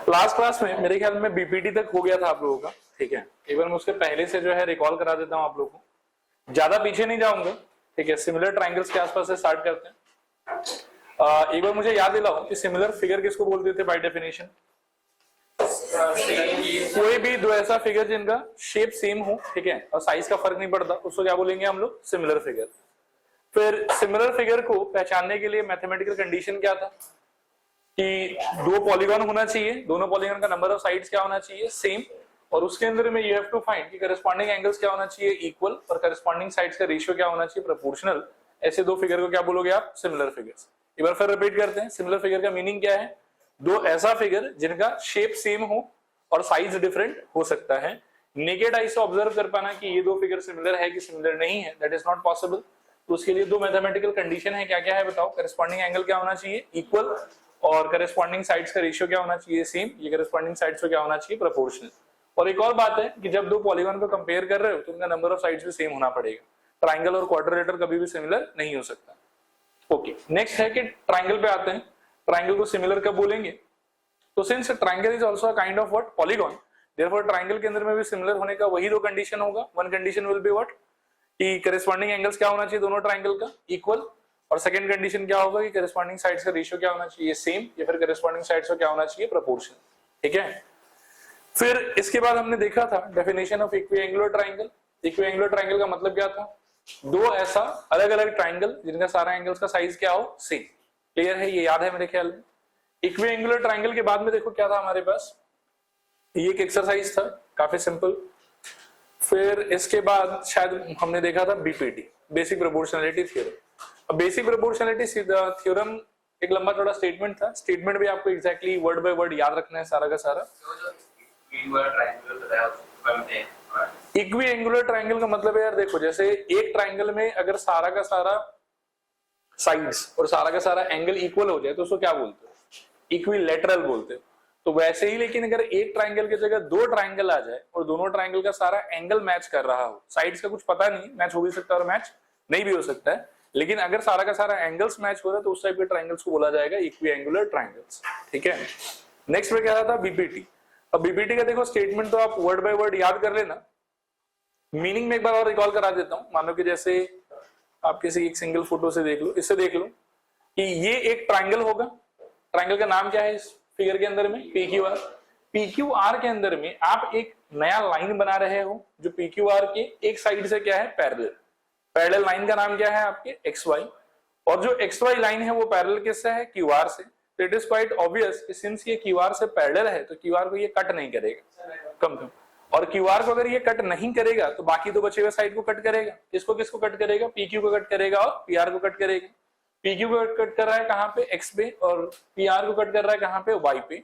Last class में मेरे ख्याल में बीपीटी तक हो गया था आप लोगों का, ठीक है। एक बार मैं उसके पहले से जो है रिकॉल करा देता हूं आप लोगों को, ज्यादा पीछे नहीं जाऊंगा, ठीक है। सिमिलर ट्राइंगल्स के आसपास से स्टार्ट करते हैं। एक बार मुझे याद दिलाओ कि सिमिलर फिगर किसको बोलते थे बाय डेफिनेशन? कोई भी दो ऐसा फिगर जिनका शेप सेम हो, ठीक है, और साइज का फर्क नहीं पड़ता, उसको क्या बोलेंगे हम लोग? Similar figure. फिर सिमिलर फिगर को पहचानने के लिए मैथमेटिकल कंडीशन क्या था कि दो पॉलीगॉन होना चाहिए, दोनों पॉलीगॉन का नंबर ऑफ साइड्स क्या होना चाहिए? सेम। और उसके अंदर में यू हैव टू फाइंड कि करस्पॉन्डिंग एंगल्स क्या होना चाहिए? इक्वल। और करस्पॉन्डिंग साइड्स का रेशियो क्या होना चाहिए? प्रोपोर्शनल। ऐसे दो फिगर को क्या बोलोगे आप? Similar figures. एक बार फिर रिपीट करते हैं, सिमिलर फिगर का मीनिंग क्या है? दो ऐसा फिगर जिनका शेप सेम हो और साइज डिफरेंट हो सकता है। नेकेड आई से ऑब्जर्व कर पाना कि ये दो फिगर सिमिलर है कि सिमिलर नहीं है, दैट इज नॉट पॉसिबल। तो उसके लिए दो मैथमेटिकल कंडीशन है, क्या क्या है बताओ? करस्पॉन्डिंग एंगल क्या होना चाहिए? इक्वल। और करस्पॉन्डिंग साइड्स का रेशियो क्या होना चाहिए? सेम। ये करस्पॉन्डिंग साइड्स को क्या होना चाहिए? प्रोपोर्शनल। और एक और बात है कि जब दो पॉलीगॉन को कंपेयर कर रहे हो तो उनका नंबर ऑफ साइड्स भी सेम होना पड़ेगा। ट्राइंगल और क्वाड्रिलेटरल कभी भी सिमिलर नहीं हो सकता। ओके, नेक्स्ट है कि ट्राइंगल पे आते हैं। ट्राइंगल को सिमिलर कब बोलेंगे? तो since triangle is also a kind of what? Polygon, therefore triangle के अंदर में भी सिमिलर होने का वही दो कंडीशन होगा। One condition will be what? कि करस्पॉन्डिंग एंगल्स क्या होना चाहिए दोनों ट्राइंगल का? इक्वल। और सेकंड कंडीशन क्या होगा कि करस्पॉन्डिंग साइड्स का रेशियो क्या होना चाहिए? सेम। या फिर करस्पॉन्डिंग साइड्स का क्या होना चाहिए? प्रोपोर्शनल, ठीक है। फिर इसके बाद हमने देखा था डेफिनेशन ऑफ इक्विएंगुलर ट्राइंगल। इक्विएंगुलर ट्राइंगल का मतलब क्या था? दो ऐसा अलग अलग ट्राइंगल जिनका सारा एंगल्स का साइज क्या हो? सेम। क्लियर है? ये याद है मेरे ख्याल में। इक्विएंगुलर ट्राइंगल के बाद में देखो क्या था हमारे पास, ये एक एक्सरसाइज था, काफी सिंपल। फिर इसके बाद शायद हमने देखा था बीपीटी, बेसिक प्रोपोर्शनलिटी थ्योरम। अब बेसिक प्रोपोर्शनलिटी थ्योरम एक लंबा थोड़ा स्टेटमेंट था। स्टेटमेंट भी आपको एग्जैक्टली वर्ड बाय वर्ड याद रखना है सारा का सारा। इक्विएंगुलर ट्राइंगल का मतलब है यार देखो, जैसे एक ट्राइंगल में अगर सारा का सारा साइड्स और सारा का सारा एंगल इक्वल हो जाए तो उसको क्या बोलते हो? इक्विलैटरल बोलते हो। तो वैसे ही लेकिन अगर एक ट्राइंगल की जगह दो ट्राइंगल आ जाए और दोनों ट्राइंगल का सारा एंगल मैच कर रहा हो, साइड्स का कुछ पता नहीं, मैच हो भी सकता है और मैच नहीं भी हो सकता है, लेकिन अगर सारा का सारा एंगल्स मैच हो रहा है तो उस टाइप के ट्राइंगल्स को बोला जाएगा इक्विएंगुलर ट्राइंगल्स, ठीक है। नेक्स्ट में क्या था? बीपीटी। अब बीपीटी का देखो स्टेटमेंट तो आप वर्ड बाय वर्ड याद कर लेना, मीनिंग में एक बार और रिकॉल करा देता हूं। मानो कि जैसे आप किसी एक सिंगल फोटो से देख लो, इससे देख लो कि ये एक ट्राइंगल होगा। ट्राइंगल का नाम क्या है इस फिगर के अंदर में? पीक्यूआर। पीक्यूआर के अंदर में आप एक नया लाइन बना रहे हो जो पीक्यूआर के एक साइड से क्या है? पैरेलल। पैरेलल लाइन का नाम क्या है आपके? X Y. और जो एक्स वाई लाइन है वो पैरेलल किससे है? क्यूआर से। तो इट इज क्वाइट ऑब्वियस कि सिंस ये क्यूआर से पैरेलल है तो क्यूआर को ये कट नहीं करेगा कम। और क्यूआर को अगर ये कट नहीं करेगा तो बाकी दो बचे हुए साइड को कट करेगा। किसको किसको कट करेगा? पीक्यू को कट करेगा और पीआर को कट करेगा। पीक्यू को कट कर रहा है कहां पे? एक्स पे। और पीआर को कट कर रहा है कहां पे? वाई पे।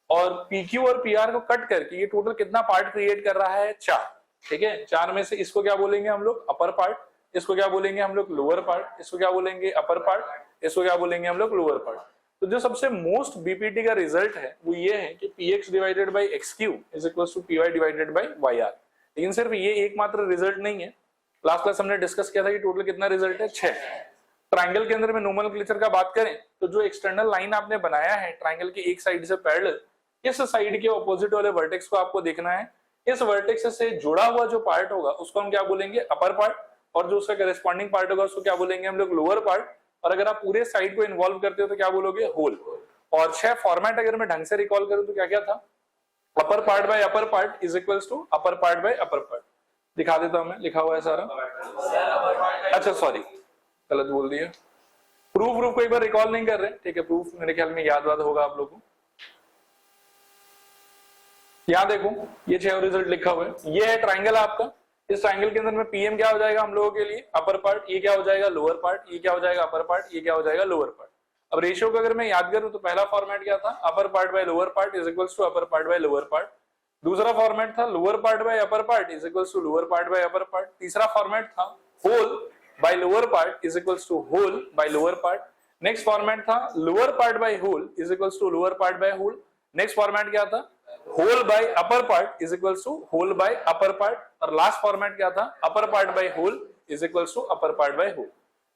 और पीक्यू और पीआर को कट करके ये टोटल कितना पार्ट क्रिएट कर रहा है? 4, ठीक है। 4 में से इसको क्या बोलेंगे हम लोग? Upper part. इसको क्या बोलेंगे हम लोग? Lower part. इसको क्या बोलेंगे? Upper part. इसको क्या बोलेंगे हम लोग? Lower part. तो जो सबसे मोस्ट बीपीटी का रिजल्ट है वो ये है कि px divided by xq is equal to py divided by yr। लेकिन सिर्फ ये एकमात्र रिजल्ट नहीं है। लास्ट क्लास हमने डिस्कस किया था कि टोटल कितना रिजल्ट है? 6। ट्राइंगल के अंदर में नोमेनक्लेचर का बात करें तो जो एक्सटर्नल लाइन आपने बनाया है ट्राइंगल के एक साइड से पैरेलल, इस साइड के ऑपोजिट वाले वर्टेक्स को आपको देखना है। इस वर्टेक्स से जुड़ा हुआ जो पार्ट होगा उसको हम क्या बोलेंगे? अपर पार्ट। और जो उसका करस्पॉन्डिंग पार्ट होगा उसको क्या बोलेंगे हम लोग? Lower part. और अगर आप पूरे साइड को इन्वॉल्व करते हो तो क्या बोलोगे? होल। और 6 फॉर्मेट अगर मैं ढंग से रिकॉल करूं तो क्या क्या था? Upper part by upper part is equals to upper part by upper part. दिखा देता हूं मैं, लिखा हुआ है सारा। अच्छा सॉरी, गलत बोल दिया। प्रूफ को एक बार रिकॉल नहीं कर रहे, ठीक है। प्रूफ मेरे ख्याल में याद होगा आप लोगों को। यहां देखो ये 6 रिजल्ट लिखा हुआ है। ये है ट्राइंगल आपका। इस ट्राइंगल के अंदर में पीएम क्या हो जाएगा हम लोगों के लिए? Upper part. ये क्या हो जाएगा? Lower part. ये क्या हो जाएगा? Upper part. ये क्या हो जाएगा? Lower part. अब रेशियो को अगर मैं याद करूं तो पहला फॉर्मेट क्या था? Upper part by lower part is equals to upper part by lower part. दूसरा फॉर्मेट था lower part by upper part is equals to lower part by upper part. तीसरा फॉर्मेट था whole by lower part is equals to whole by lower part. Next format था lower part by whole is equals to lower part by whole. Next format क्या था? Whole by upper part is equals to whole by upper part. और last format क्या था? Upper part by whole is equals to upper part by whole.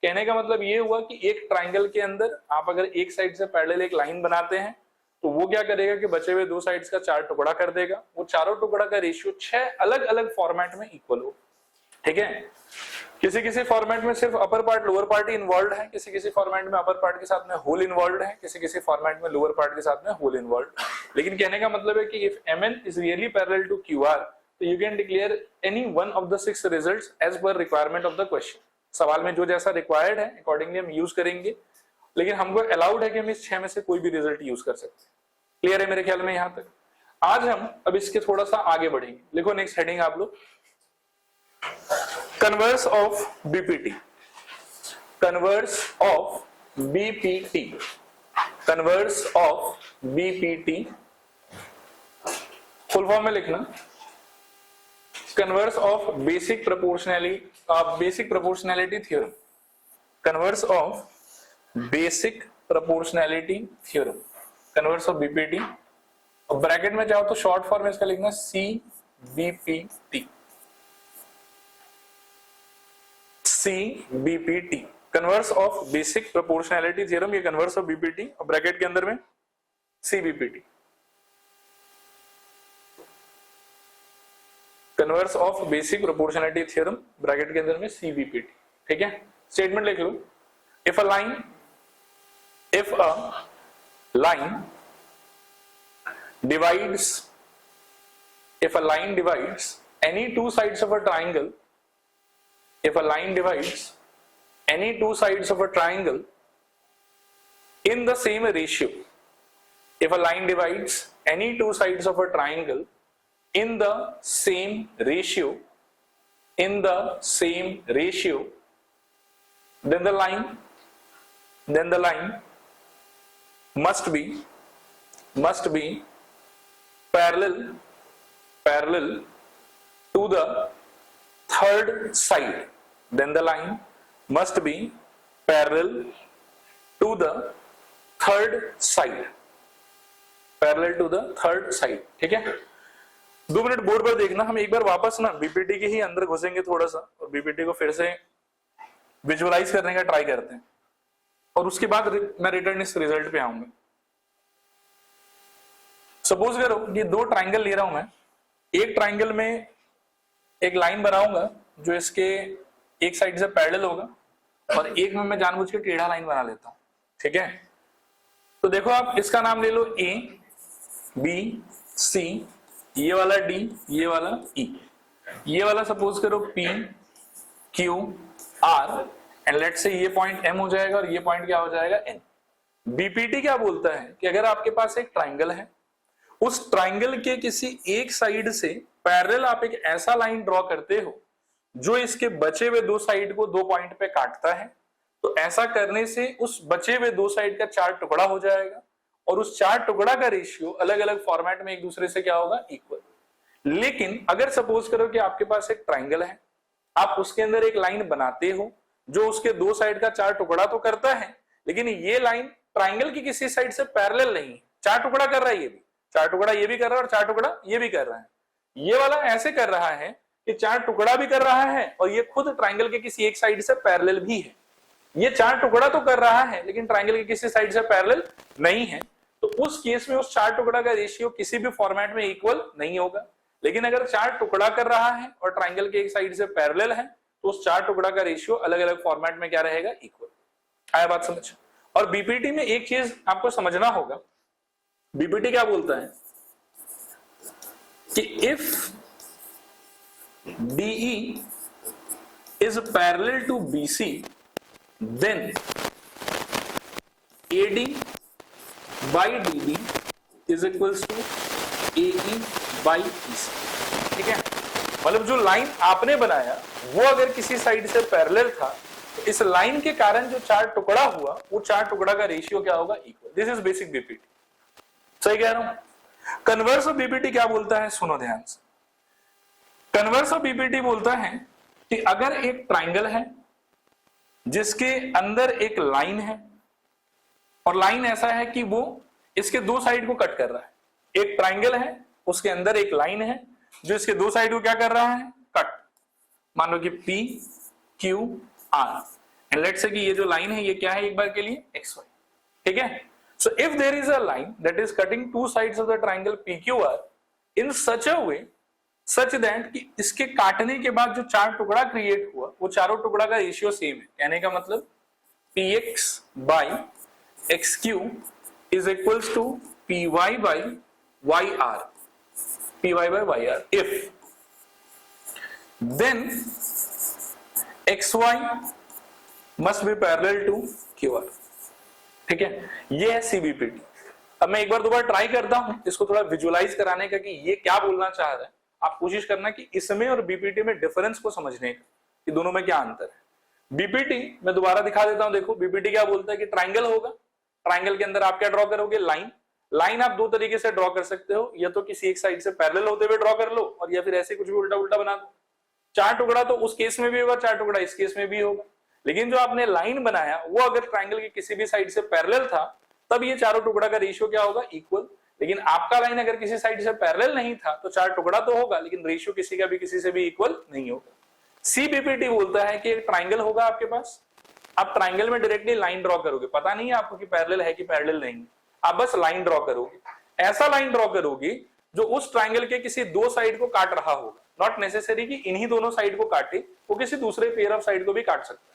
कहने का मतलब ये हुआ कि एक ट्राइंगल के अंदर आप अगर एक साइड से पैरेलल एक लाइन बनाते हैं तो वो क्या करेगा कि बचे हुए दो साइड्स का 4 टुकड़ा कर देगा, वो चारों टुकड़ा का रेशियो 6 अलग अलग फॉर्मेट में इक्वल हो। ठीक है, किसी किसी फॉर्मेट में सिर्फ अपर पार्ट लोअर पार्ट ही इन्वॉल्व है, किसी किसी फॉर्मेट में अपर पार्ट के साथ में होल इन्वॉल्व है, किसी किसी फॉर्मेट में लोअर पार्ट के साथ में होल इन्वॉल्व। लेकिन कहने का मतलब है कि if mn is really parallel to qr, तो you can declare any one of the 6 results as per requirement of the question. सवाल में जो जैसा रिक्वायर्ड है अकॉर्डिंगली हम यूज करेंगे, लेकिन हमको अलाउड है कि हम इस 6 में से कोई भी रिजल्ट यूज कर सकते हैं। क्लियर है मेरे ख्याल में यहां तक? आज हम अब इसके थोड़ा सा आगे बढ़ेंगे। लिखो नेक्स्ट हेडिंग आप लोग, converse of BPT. Converse of BPT, converse of BPT full form में लिखना, converse of basic proportionality theorem. Converse of basic proportionality theorem, converse of BPT. और ब्रैकेट में चाहो तो शॉर्ट फॉर्म में इसका लिखना CBPT, CBPT, converse of basic proportionality theorem, ये कन्वर्स ऑफ बीपीटी, और ब्रैकेट के अंदर में CBPT, converse of basic proportionality theorem, bracket के अंदर में CBPT। ठीक है, स्टेटमेंट लिख लो, if a line divides any two sides of a triangle, if a line divides any two sides of a triangle in the same ratio, if a line divides any two sides of a triangle in the same ratio, then the line must be parallel to the third side. Then the line must be parallel to the third side, parallel to the third side। ठीक है, 2 minute board पर देखना। हम एक बार वापस ना BPT के ही अंदर घुसेंगे थोड़ा सा, और बीपीटी को फिर से विजुअलाइज करने का ट्राई करते हैं, और उसके बाद मैं रिटर्न इस रिजल्ट पे आऊंगा। सपोज करो ये 2 ट्राइंगल ले रहा हूं मैं, एक ट्राइंगल में एक लाइन बनाऊंगा जो इसके एक साइड से पैरेलल होगा, और एक में मैं जानबूझ के टेढ़ा लाइन बना लेता हूं। ठीक है, तो देखो आप इसका नाम ले लो A, B, C, ये वाला D, ये वाला E, ये वाला सपोज करो P, Q, R, and let से ये पॉइंट M हो जाएगा और ये पॉइंट क्या हो जाएगा N। बीपीटी क्या बोलता है कि अगर आपके पास एक ट्राइंगल है, उस ट्राइंगल के किसी एक साइड से पैरेलल आप एक ऐसा लाइन ड्रॉ करते हो जो इसके बचे हुए 2 साइड को 2 पॉइंट पे काटता है, तो ऐसा करने से उस बचे हुए 2 साइड का 4 टुकड़ा हो जाएगा, और उस 4 टुकड़ा का रेशियो अलग अलग फॉर्मेट में एक दूसरे से क्या होगा, इक्वल। लेकिन अगर सपोज करो कि आपके पास एक ट्राइंगल है, आप उसके अंदर एक लाइन बनाते हो जो उसके 2 साइड का 4 टुकड़ा तो करता है, लेकिन ये लाइन ट्राइंगल की किसी साइड से पैरेलल नहीं है, 4 टुकड़ा कर रहा है, ये भी 4 टुकड़ा ये भी कर रहा है और 4 टुकड़ा ये भी कर रहा है। ये वाला ऐसे कर रहा है कि 4 टुकड़ा भी कर रहा है और ये खुद ट्राइंगल के किसी एक साइड से पैरेलल भी है। ये 4 टुकड़ा तो कर रहा है लेकिन ट्राइंगल के किसी साइड से पैरेलल नहीं है, तो उस केस में उस 4 टुकड़ा का रेशियो किसी भी फॉर्मेट में इक्वल नहीं होगा। लेकिन अगर 4 टुकड़ा कर रहा है और ट्राइंगल के एक साइड से पैरेलल है, तो उस 4 टुकड़ा का रेशियो अलग अलग फॉर्मेट में क्या रहेगा, इक्वल। आया बात समझ? और बीपीटी में एक चीज आपको समझना होगा, बीपीटी क्या बोलता है कि if DE is parallel to BC, then AD by DB is equals to AE by EC। ठीक है, मतलब जो लाइन आपने बनाया वो अगर किसी साइड से पैरेलल था, तो इस लाइन के कारण जो 4 टुकड़ा हुआ, वो 4 टुकड़ा का रेशियो क्या होगा, equal. This is basic BPT. सही कह रहा हूं? कन्वर्स ऑफ बीपीटी क्या बोलता है, सुनो ध्यान से। कन्वर्स ऑफ बीपीटी बोलता है कि अगर एक ट्राइंगल है जिसके अंदर एक लाइन है, और लाइन ऐसा है कि वो इसके 2 साइड को कट कर रहा है, एक ट्राइंगल है उसके अंदर एक लाइन है जो इसके 2 साइड को क्या कर रहा है, कट। मान लो कि P, Q, R, and let's say कि ये जो लाइन है ये क्या है, एक बार के लिए XY। ठीक है, So if there is a line that is cutting two sides of the triangle PQR in such a way such that कि इसके काटने के बाद जो चार टुकड़ा क्रिएट हुआ वो चारों टुकड़ा का रेशियो सेम है, कहने का मतलब px by xq is equals to py by yr, py by yr if then xy must be parallel to qr। ठीक है, ये है सीबीपीटी। अब मैं एक बार दोबारा ट्राई करता हूं इसको थोड़ा विजुअलाइज कराने का कि ये क्या बोलना चाह रहा है। आप कोशिश करना कि इसमें और बीपीटी में डिफरेंस को समझने का कि दोनों में क्या अंतर है। बीपीटी मैं दोबारा दिखा देता हूं, देखो बीपीटी क्या बोलता है कि ट्राइंगल होगा, ट्राइंगल के अंदर आप क्या ड्रॉ करोगे, लाइन। लाइन आप दो तरीके से ड्रॉ कर सकते हो, या तो किसी एक साइड से पैरेलल होते हुए ड्रॉ कर लो, और या फिर ऐसे कुछ भी उल्टा उल्टा बना दो। चार टुकड़ा तो उस केस में भी होगा, चार टुकड़ा इस केस में भी होगा, लेकिन जो आपने लाइन बनाया वो अगर ट्राइंगल के किसी भी साइड से पैरेलल था तब ये चारों टुकड़ा का रेशियो क्या होगा, इक्वल। लेकिन आपका लाइन अगर किसी साइड से पैरेलल नहीं था तो चार टुकड़ा तो होगा लेकिन रेशियो किसी का भी किसी से भी इक्वल नहीं होगा। सीबीपीटी बोलता है कि एक ट्राइंगल होगा आपके पास, आप ट्राइंगल में डायरेक्टली लाइन ड्रॉ करोगे, पता नहीं है आपको कि पैरेलल है कि पैरेलल नहीं, आप बस लाइन ड्रॉ करोगे। ऐसा लाइन ड्रॉ करोगे जो उस ट्राइंगल के किसी दो साइड को काट रहा होगा, नॉट नेसेसरी कि इन्हीं दोनों साइड को काटे, वो किसी दूसरे पेयर ऑफ साइड को भी काट सकता है।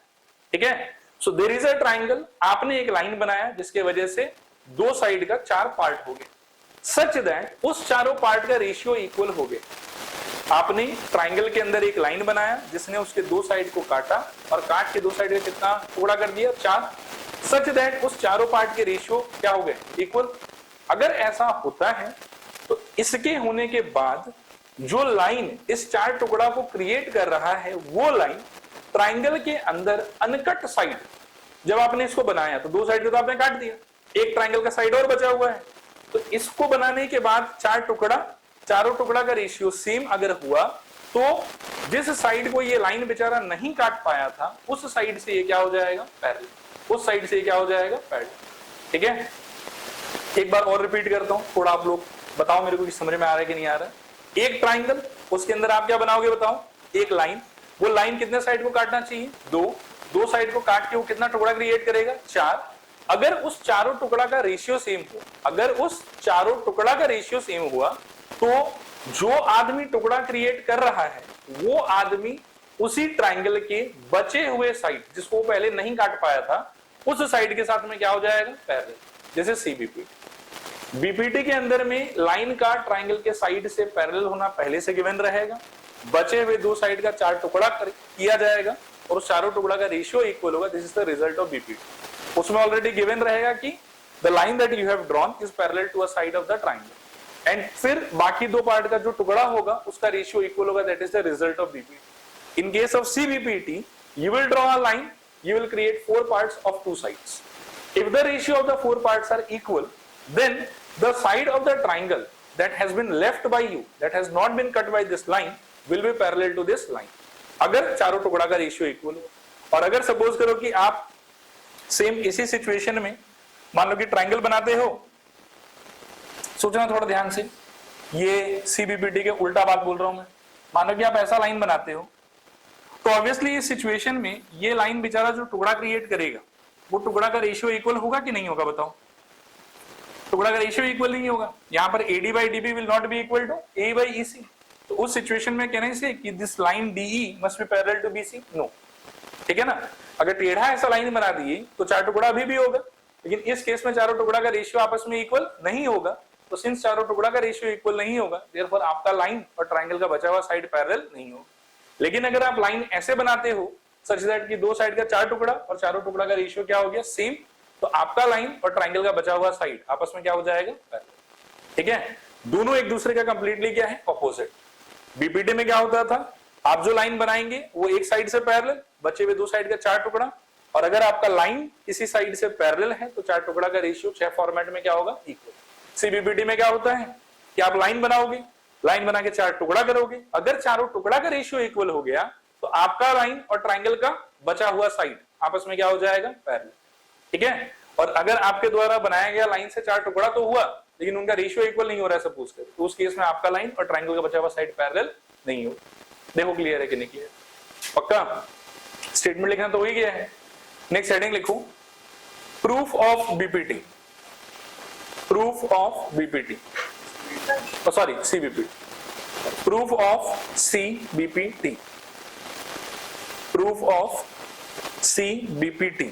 ठीक है, so there is a triangle, आपने एक लाइन बनाया जिसके वजह से दो साइड का चार पार्ट हो गए, सच दैट उस चारों पार्ट का रेशियो इक्वल हो गया। आपने ट्राइंगल के अंदर एक लाइन बनाया जिसने उसके दो साइड को काटा और काट के दो साइड का कितना टुकड़ा कर दिया, चार, सच दैट उस चारों पार्ट के रेशियो क्या हो गए, इक्वल। अगर ऐसा होता है तो इसके होने के बाद जो लाइन इस चार टुकड़ा को क्रिएट कर रहा है वो लाइन ट्राइंगल के अंदर अनकट साइड, जब आपने इसको बनाया तो दो साइड को तो आपने काट दिया, एक ट्राइंगल का साइड और बचा हुआ है, तो इसको बनाने के बाद चार टुकड़ा, चारों टुकड़ा का रेशियो सेम अगर हुआ तो जिस साइड को ये लाइन बेचारा नहीं काट पाया था उस साइड से ये क्या हो जाएगा, पैरेलल, उस साइड से ये क्या हो जाएगा, पैरेलल। ठीक है, एक बार और रिपीट करता हूं, थोड़ा आप लोग बताओ मेरे को कि समझ में आ रहा है कि नहीं आ रहा है। एक ट्राइंगल, उसके अंदर आप क्या बनाओगे बताओ, एक लाइन, वो लाइन कितने साइड को काटना चाहिए, दो, दो साइड को काट के वो कितना टुकड़ा क्रिएट करेगा, चार। अगर उस चारों टुकड़ा का रेशियो सेम हो, अगर उस चारों टुकड़ा का रेशियो सेम हुआ तो जो आदमी टुकड़ा क्रिएट कर रहा है वो आदमी उसी ट्राइंगल के बचे हुए साइड जिसको पहले नहीं काट पाया था उस साइड के साथ में क्या हो जाएगा, पैरेलल, जैसे सीबीपीटी। बीपीटी के अंदर में लाइन का ट्राइंगल के साइड से पैरेलल होना पहले से गिवन रहेगा, बचे हुए दो साइड का चार टुकड़ा किया जाएगा और उस चारों टुकड़ा का रेशियो इक्वल होगा, this is the result of BPT. उसमें ऑलरेडी गिवन रहेगा कि the line that you have drawn is parallel to a side of the triangle, and फिर बाकी दो पार्ट का जो टुकड़ा होगा उसका रेशियो इक्वल होगा, that is the result of BPT. In case of CBPT you will draw a line, you will create four parts of two sides. If the ratio of the four parts are equal, then the side of the triangle that has been left by you, that has not been cut by this line, will be parallel to this line. अगर चारों टुकड़ा का ratio equal हो, और अगर suppose करो कि आप सेम इसी सिचुएशन में मान लो कि ट्राइंगल बनाते हो, सोचना थोड़ा ध्यान से, ये सीबीपीटी के उल्टा बात बोल रहा हूं मैं। मान लो कि आप ऐसा लाइन बनाते हो तो ऑब्वियसली इस सिचुएशन में ये लाइन बेचारा जो टुकड़ा क्रिएट करेगा वो टुकड़ा का रेशियो इक्वल होगा कि नहीं होगा, बताओ। टुकड़ा का रेशियो इक्वल नहीं होगा, यहाँ पर AD by DB will not be equal to A by EC। तो उस सिचुएशन में कहने से कि this line DE must be parallel to BC, no. ठीक है ना, अगर टेढ़ा ऐसा लाइन बना दिए तो चार टुकड़ा अभी भी होगा, लेकिन इस केस में चारों टुकड़ा का रेशियो आपस में इक्वल नहीं होगा, तो सिंस चारों टुकड़ा का रेशियो इक्वल नहीं होगा देयरफॉर आपका लाइन और ट्राइंगल का बचा हुआ साइड पैरेलल नहीं होगा। लेकिन अगर आप लाइन ऐसे बनाते हो सच दैट कि दो साइड का चार टुकड़ा और चारों टुकड़ा का रेशियो क्या हो गया, सेम, तो आपका लाइन और ट्राइंगल का बचा हुआ साइड आपस में क्या हो जाएगा, पैरेलल। ठीक है, दोनों एक दूसरे का कंप्लीटली क्या है, ऑपोजिट। बीपीटी में क्या होता था, आप जो लाइन बनाएंगे वो एक साइड से पैरेलल, बचे हुए दो साइड का चार टुकड़ा, और अगर आपका लाइन किसी साइड से पैरेलल है तो चार टुकड़ा का रेशियो छह फॉर्मेट में क्या होगा, इक्वल। सीबीपीटी में क्या होता है कि आप लाइन बनाओगे, लाइन बना के चार टुकड़ा करोगे, अगर चारों टुकड़ा का रेशियो इक्वल हो गया तो आपका लाइन और ट्राइंगल का बचा हुआ साइड आपस में क्या हो जाएगा, पैरेलल। ठीक है, और अगर आपके द्वारा बनाया गया लाइन से चार टुकड़ा तो हुआ लेकिन उनका रेशियो इक्वल नहीं हो रहा है सपोज कर, तो उस केस में आपका लाइन और ट्राइंगल का बचा हुआ साइड पैरेलल नहीं हो। देखो क्लियर है कि नहीं क्लियर, पक्का। स्टेटमेंट लिखना तो हो ही गया है। नेक्स्ट हेडिंग लिखो, proof of BPT. proof of BPT, sorry CBPT, proof of CBPT, proof of CBPT।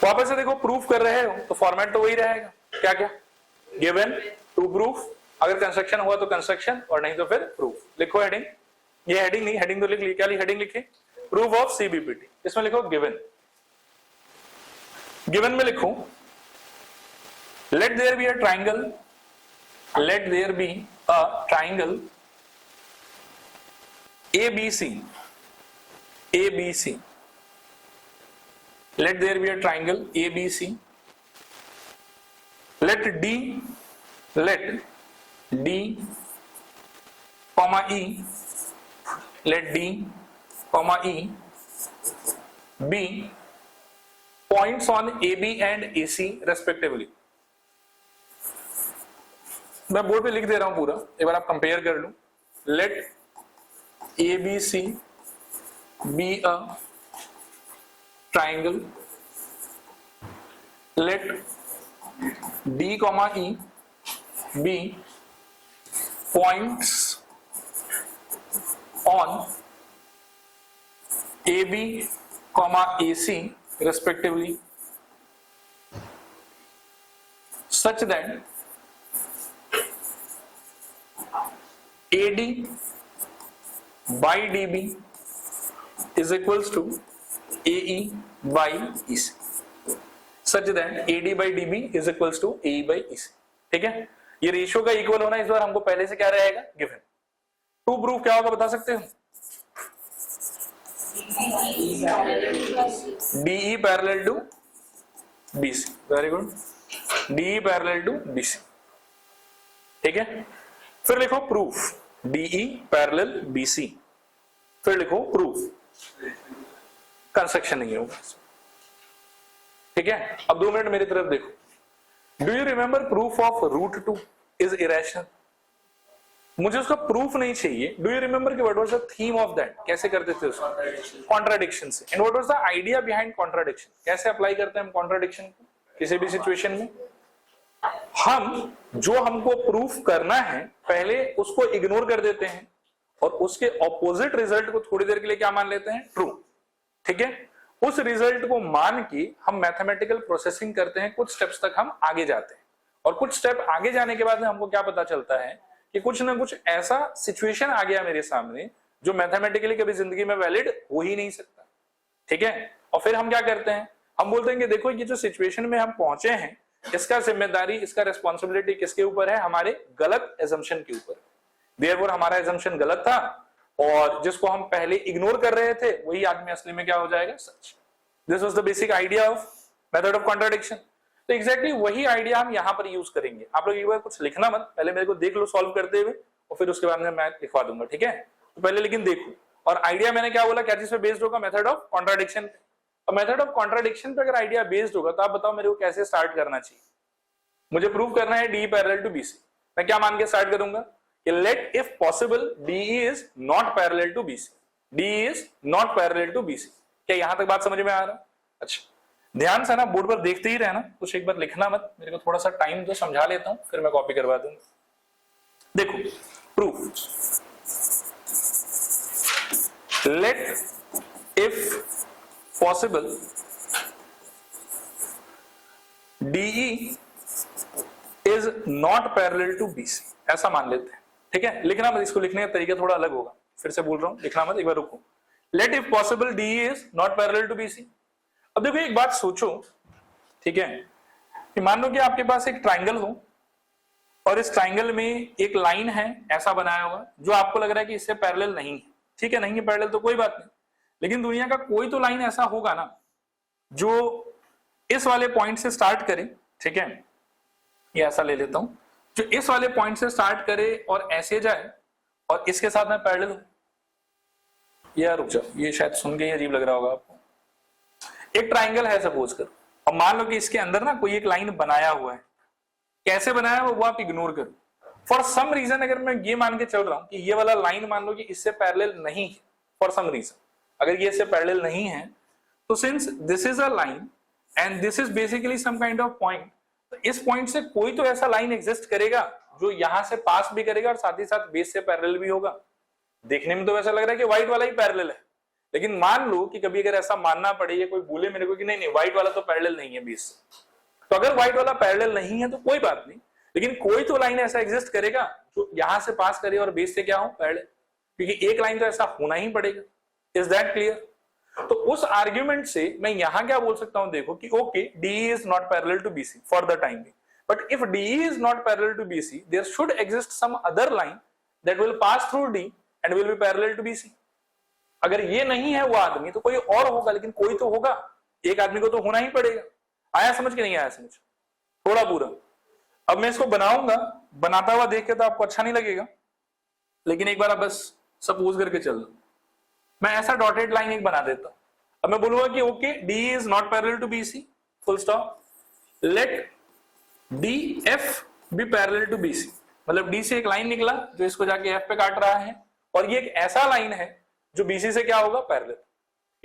वापस से देखो प्रूफ कर रहे हो तो फॉर्मेट तो वही रहेगा, क्या क्या, गिवन, टू प्रूफ, अगर कंस्ट्रक्शन हुआ तो कंस्ट्रक्शन और नहीं तो फिर प्रूफ। लिखो हेडिंग, ये हेडिंग नहीं, हेडिंग तो लिख ली, क्या हेडिंग लिखे, प्रूफ ऑफ CBPT, इसमें लिखो गिवन। गिवन में लिखो let there be a triangle, let there be a triangle ABC, ABC, let there be a triangle ABC, let D comma E, let D comma E be points on AB and AC respectively। मैं board पे लिख दे रहा हूं पूरा, एक बार आप compare कर लो। Let ABC be a triangle, let D comma E be points on AB comma AC respectively, such that AD by DB is equals to AE by EC, such that AD by DB is equals to AE by EC। ठीक है, ये ratio का equal होना इस बार हमको पहले से क्या रहेगा, गिवन। टू प्रूफ क्या होगा बता सकते हो, DE parallel to BC, very good, DE parallel to BC। ठीक है, फिर लिखो प्रूफ DE पैरेलल BC, फिर लिखो प्रूफ, कंस्ट्रक्शन नहीं होगा। ठीक है, अब 2 मिनट मेरी तरफ देखो। Do you remember proof of √2 is irrational? मुझे उसका प्रूफ नहीं चाहिए। डू यू रिमेंबर कि what was the theme of that, कैसे करते थे उसको, कॉन्ट्राडिक्शन से। And what was the idea behind contradiction, कैसे अप्लाई करते हैं हम कॉन्ट्राडिक्शन को किसी भी सिचुएशन में। हम जो हमको प्रूफ करना है पहले उसको इग्नोर कर देते हैं और उसके ऑपोजिट रिजल्ट को थोड़ी देर के लिए क्या मान लेते हैं, ट्रू। ठीक है, उस रिजल्ट को मान के हम मैथमेटिकल प्रोसेसिंग करते हैं, कुछ स्टेप्स तक हम आगे जाते हैं और कुछ स्टेप आगे जाने के बाद में हमको क्या पता चलता है कि कुछ ना कुछ ऐसा सिचुएशन आ गया मेरे सामने जो मैथमेटिकली कभी जिंदगी में वैलिड हो ही नहीं सकता। ठीक है, और फिर हम क्या करते हैं, हम बोलते हैं कि देखो ये जो सिचुएशन में हम पहुंचे हैं इसका जिम्मेदारी, इसका रिस्पॉन्सिबिलिटी किसके ऊपर है, हमारे गलत एजम्पशन के ऊपर। देयरफॉर हमारा एजम्पशन गलत था और जिसको हम पहले इग्नोर कर रहे थे वही आदमी असली में क्या हो जाएगा, सच। This was the basic idea of method of contradiction. तो एग्जैक्टली वही आइडिया हम यहां पर यूज करेंगे। आप लोग एक बार कुछ लिखना मत, पहले मेरे को देख लो सॉल्व करते हुए और फिर उसके बाद में मैं लिखवा दूंगा। ठीक है, तो पहले लेकिन देखो, और आइडिया मैंने क्या बोला, क्या चीज पे बेस्ड होगा, मेथड ऑफ कॉन्ट्राडिक्शन। और मेथड ऑफ कॉन्ट्राडिक्शन पे अगर आइडिया बेस्ड होगा तो आप बताओ मेरे को कैसे स्टार्ट करना चाहिए। मुझे प्रूव करना है DE पैरेलल टू BC, मैं क्या मान के स्टार्ट करूंगा कि let if possible DE is not parallel to BC, DE is not parallel to BC। क्या यहां तक बात समझ में आ रहा है? अच्छा, ध्यान से ना बोर्ड पर देखते ही रहना, कुछ एक बार लिखना मत, मेरे को थोड़ा सा टाइम दो, समझा लेता हूं फिर मैं कॉपी करवा दूंगा। देखो proof, let if possible DE is not parallel to BC, ऐसा मान लेते हैं। ठीक है, लिखना मत, इसको लिखने का तरीका थोड़ा अलग होगा, फिर से बोल रहा हूं, लिखना मत, एक बार रुको। Let if possible DE is not parallel to BC। अब देखो एक बात सोचो, ठीक है, कि मान लो कि आपके पास एक ट्राइंगल हो और इस ट्राइंगल में एक लाइन है ऐसा बनाया हुआ जो आपको लग रहा है कि इससे पैरेलल नहीं है। ठीक है, नहीं है पैरेलल तो कोई बात नहीं, लेकिन दुनिया का कोई तो लाइन ऐसा होगा ना जो इस वाले पॉइंट से स्टार्ट करे। ठीक है, ये ऐसा ले लेता हूं, जो इस वाले पॉइंट से स्टार्ट करे और ऐसे जाए और इसके साथ में पैरेलल हो। यार रुक जाओ, ये शायद सुन के ही अजीब लग रहा होगा आपको। एक ट्राइंगल है सपोज कर, और मान लो कि इसके अंदर ना कोई एक लाइन बनाया हुआ है, कैसे बनाया हुआ वो आप इग्नोर करो। फॉर सम रीजन अगर मैं ये मान के चल रहा हूं कि ये वाला लाइन मान लो कि इससे पैरेलल नहीं है, फॉर सम रीजन अगर ये इससे पैरेलल नहीं है, तो since this is a line and this is basically some kind of point, तो इस पॉइंट से कोई तो ऐसा लाइन एग्जिस्ट करेगा जो यहां से पास भी करेगा और साथ ही साथ बेस से पैरेलल भी होगा। देखने में तो ऐसा लग रहा है कि व्हाइट वाला ही पैरेलल है, लेकिन मान लो कि कभी अगर ऐसा मानना पड़े या कोई बोले मेरे को कि नहीं नहीं व्हाइट वाला तो पैरेलल नहीं है बेस से, तो अगर व्हाइट वाला पैरेलल नहीं है तो कोई बात नहीं, लेकिन कोई तो लाइन ऐसा एग्जिस्ट करेगा जो यहां से पास करे और बेस से क्या हो पैरेलल, क्योंकि एक लाइन तो ऐसा होना ही पड़ेगा। Is that clear? तो उस आर्ग्यूमेंट से मैं यहां क्या बोल सकता हूं, देखो कि okay DE is not parallel to BC for the time being, but if DE is not parallel to BC there should exist some other line that will pass through D and will be parallel to BC. अगर ये नहीं है वो आदमी तो कोई और होगा, लेकिन कोई तो होगा, एक आदमी को तो होना ही पड़ेगा। आया समझ के नहीं आया समझ? थोड़ा पूरा। अब मैं इसको बनाऊंगा, बनाता हुआ देख के तो आपको अच्छा नहीं लगेगा, लेकिन एक बार आप बस सपोज करके चल लो। मैं ऐसा डॉटेड लाइन एक बना देता हूं। अब मैं बोलूंगा कि okay D is not parallel to BC, full stop, let D F be parallel to BC. मतलब डी से एक लाइन निकला जो इसको जाके एफ पे काट रहा है, और ये एक ऐसा लाइन है जो बीसी से क्या होगा पैरेलल,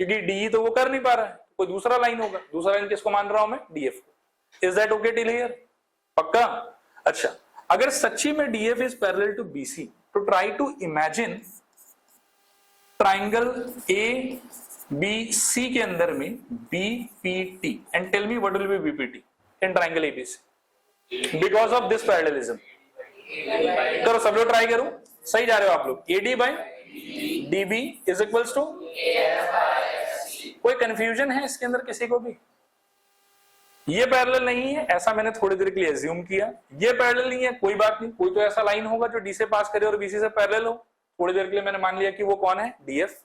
क्योंकि डी तो वो कर नहीं पा रहा है, कोई दूसरा लाइन होगा। दूसरा लाइन किसको मान रहा हूं मैं? डीएफ को। Is that okay till here? पक्का? अच्छा, अगर सच्ची में DF is parallel to BC, तो try to imagine triangle A B C के अंदर में BPT and tell me what will be BPT in triangle ABC because of this parallelism. करो सब लोग, ट्राई करो, सही जा रहे हो आप लोग। AD by DB is equals to, कोई कंफ्यूजन है इसके अंदर किसी को भी? ये पैरेलल नहीं है ऐसा मैंने थोड़ी देर के लिए एज्यूम किया, ये पैरेलल नहीं है कोई बात नहीं, कोई तो ऐसा लाइन होगा जो डी से पास करे और बीसी से पैरेलल हो। थोड़ी देर के लिए मैंने मान लिया कि वो कौन है? डीएफ।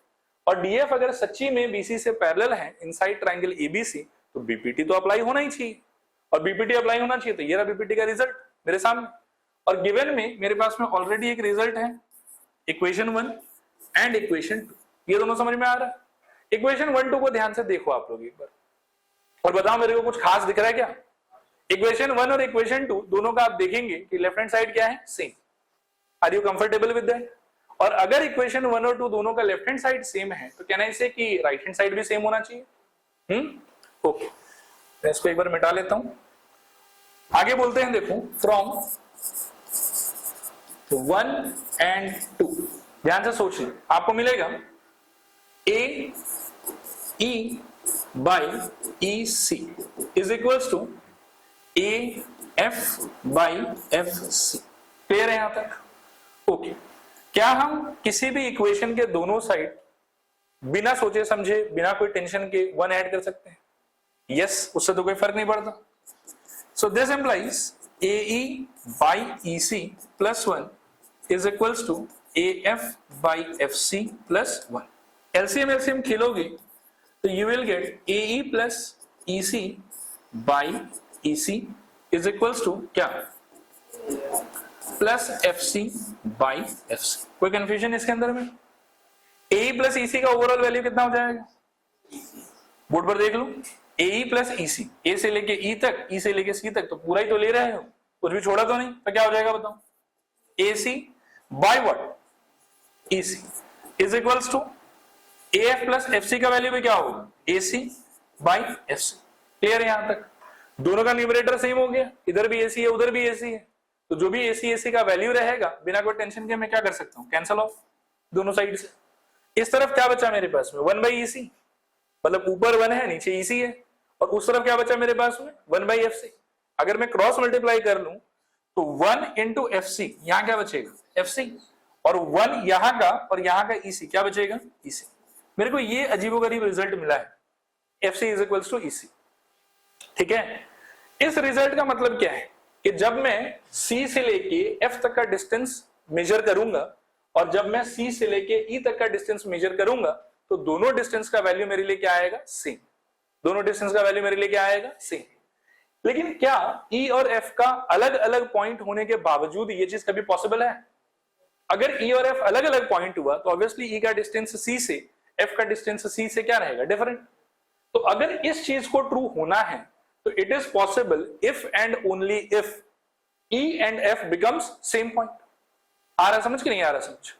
और डीएफ अगर सच्ची में बीसी से पैरेलल है इनसाइड ट्रायंगल एबीसी, तो बीपीटी तो अप्लाई होना ही चाहिए, और बीपीटी अप्लाई होना चाहिए, तो ये रहा बीपीटी का रिजल्ट मेरे सामने। और गिवन में मेरे पास में ऑलरेडी एक रिजल्ट है, इक्वेशन 1 एंड इक्वेशन 2, ये दोनों समझ में आ रहा है? इक्वेशन 1 2 को ध्यान से देखो आप लोग एक बार, और बताओ मेरे को कुछ खास दिख रहा है क्या? इक्वेशन 1 और इक्वेशन 2 दोनों का आप देखेंगे कि लेफ्ट हैंड साइड क्या है? Same. Are you comfortable with that? और अगर इक्वेशन 1 और 2 दोनों का लेफ्ट हैंड साइड सेम है, तो कहना इसे कि राइट हैंड साइड भी सेम होना चाहिए। ओके, मैं इसको एक बार मिटा लेता हूं, आगे बोलते हैं। देखो, फ्रॉम 1 एंड 2, ध्यान से सोच लो, आपको मिलेगा A E by E C is equals to A F by F C. Clear है यहां तक? ओके, क्या हम किसी भी इक्वेशन के दोनों साइड बिना सोचे समझे, बिना कोई टेंशन के 1 ऐड कर सकते हैं? यस, उससे तो कोई फर्क नहीं पड़ता। So this implies AE by EC plus 1 is equals to AF by FC plus 1. LCM खेलोगे तो you will get AE plus EC by EC is equals to क्या? Plus FC by FC. कोई कंफ्यूजन इसके अंदर में? AE plus EC का overall value कितना हो जाएगा? बोर्ड पर देख लो, AE plus EC, A से लेके E तक, E से लेके C तक, तो पूरा ही तो ले रहे हो, कुछ भी छोड़ा तो नहीं, तो क्या हो जाएगा बताओ? AC by what? EC is equals to AF plus FC का वैल्यू भी क्या होगा? AC by FC। क्लियर है यहां तक? दोनों का न्यूमरेटर सेम हो गया, इधर भी AC है उधर भी AC है, तो जो भी AC का वैल्यू रहेगा बिना कोई टेंशन के मैं क्या कर सकता हूं? कैंसल ऑफ दोनों साइड से। इस तरफ क्या बचा मेरे पास में? 1 by EC, मतलब ऊपर 1 है नीचे EC है, और उस तरफ क्या बचा मेरे पास में? 1 by FC। अगर मैं क्रॉस मल्टीप्लाई कर लूं तो 1 into FC, यहां क्या बचेगा? FC, और 1 यहां का और यहां का EC, क्या बचेगा? EC। मेरे को ये अजीबोगरीब रिजल्ट मिला है, FC is equals to EC। ठीक है, इस रिजल्ट का मतलब क्या है कि जब मैं C से लेके F तक का डिस्टेंस मेजर करूंगा और जब मैं C से लेके E तक का डिस्टेंस मेजर करूंगा, तो दोनों डिस्टेंस का वैल्यू मेरे लिए क्या आएगा? सेम। दोनों डिस्टेंस का वैल्यू मेरे लिए क्या आएगा? सेम। लेकिन क्या E और F का अलग अलग पॉइंट होने के बावजूद ये चीज कभी पॉसिबल है? अगर E और F अलग अलग पॉइंट हुआ तो ऑब्वियसली E का डिस्टेंस C से, F का डिस्टेंस C से क्या रहेगा? डिफरेंट। तो अगर इस चीज को ट्रू होना है तो it is possible if and only if E and F becomes same point. आ रहा समझ कि नहीं आ रहा समझ?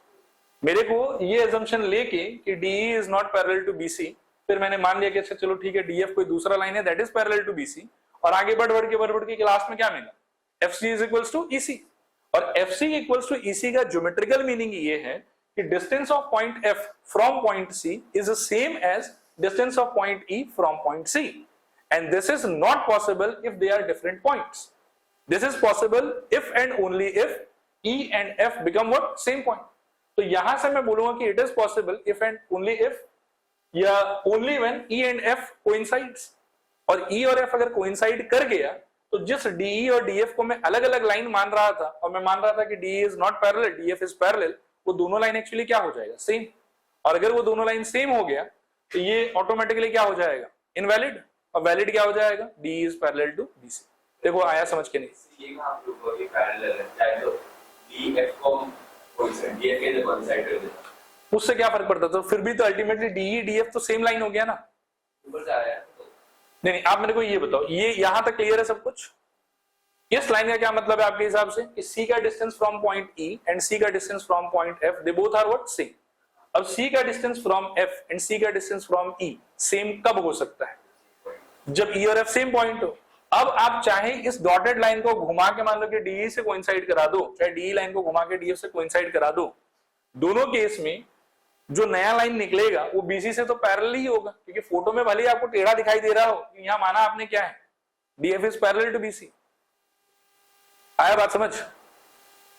मेरे को ये assumption लेके कि DE is not parallel to BC, फिर मैंने मान लिया कि अच्छा चलो ठीक है DF कोई दूसरा लाइन है that is parallel to BC, और आगे बढ़ के क्लास में क्या मिला, F C is equals to E C, और F C equals to E C का ज्योमेट्रिकल मीनिंग ये है कि distance of point F from point C is same as distance of point E from point C, and this is not possible if they are different points. This is possible if and only if E and F become what? Same point. तो यहां से मैं बोलूंगा कि it is possible if and only if या only when E and F coincides. और E और F अगर coincide कर गया तो जिस DE और DF को मैं अलग अलग लाइन मान रहा था और मैं मान रहा था कि DE is not parallel, DF is parallel, वो दोनों लाइन एक्चुअली क्या हो जाएगा, सेम. और अगर वो दोनों लाइन सेम हो गया तो ये ऑटोमेटिकली क्या हो जाएगा, इनवैलिड. और वैलिड क्या हो जाएगा, DE is parallel to BC. देखो आया समझ के नहीं, ये आप लोग को भी पैरेलल है, चाहे तो DF को कोइंसाइड, DF के कोइंसाइड कर देता, उससे क्या फर्क पड़ता. तो फिर भी तो अल्टीमेटली DE DF तो सेम लाइन हो गया ना. ऊपर से आया तो नहीं, आप मेरे को ये बताओ, ये यहां तक क्लियर है सब कुछ. इस लाइन का क्या मतलब है आपके हिसाब से कि C का distance from point E and C का distance from point F, they both are what, same. अब C का distance from F and C का डिस्टेंस फ्रॉम E सेम कब हो सकता है, जब E और F सेम पॉइंट हो. अब आप चाहे इस डॉटेड लाइन को घुमा के मान लो कि DE से कोइंसाइड करा दो, चाहे DE लाइन को घुमा के DF से कोइंसाइड करा दो, दोनों केस में जो नया लाइन निकलेगा वो BC से तो पैरेलल ही होगा, क्योंकि फोटो में भले ही आपको टेढ़ा दिखाई दे रहा हो, यहां माना आपने क्या है, DF is parallel to BC. आया बात समझ.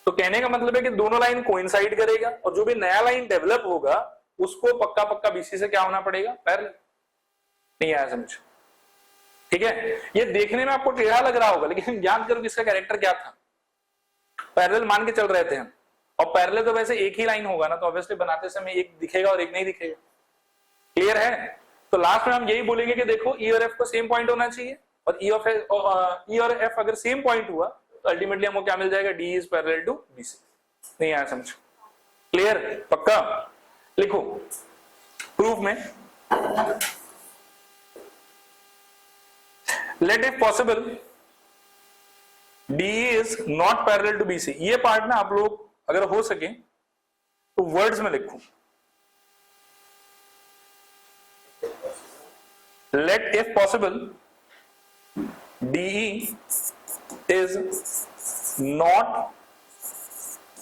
तो कहने का मतलब है कि दोनों लाइन कोइंसाइड करेगा और जो भी नया लाइन डेवलप होगा उसको पक्का पक्का BC से क्या होना पड़ेगा, पैरेलल. नहीं आया समझ, ठीक है. ये देखने में आपको टेढ़ा लग रहा होगा लेकिन याद करो कि इसका कैरेक्टर क्या था, पैरेलल मान के चल रहे थे हम. और पैरेलल तो वैसे एक ही लाइन होगा ना, तो ऑब्वियसली बनाते समय एक दिखेगा और एक नहीं दिखेगा. क्लियर है. तो लास्ट में हम यही बोलेंगे कि देखो E और F को सेम पॉइंट होना चाहिए, और E और F अगर सेम पॉइंट हुआ तो अल्टीमेटली हमको क्या मिल जाएगा, DE is parallel to BC. नहीं आया समझ, क्लियर, पक्का. लिखो प्रूफ में, let if possible DE is not parallel to BC. ये पार्ट ना आप लोग अगर हो सके तो वर्ड्स में लिखो. let if possible DE is not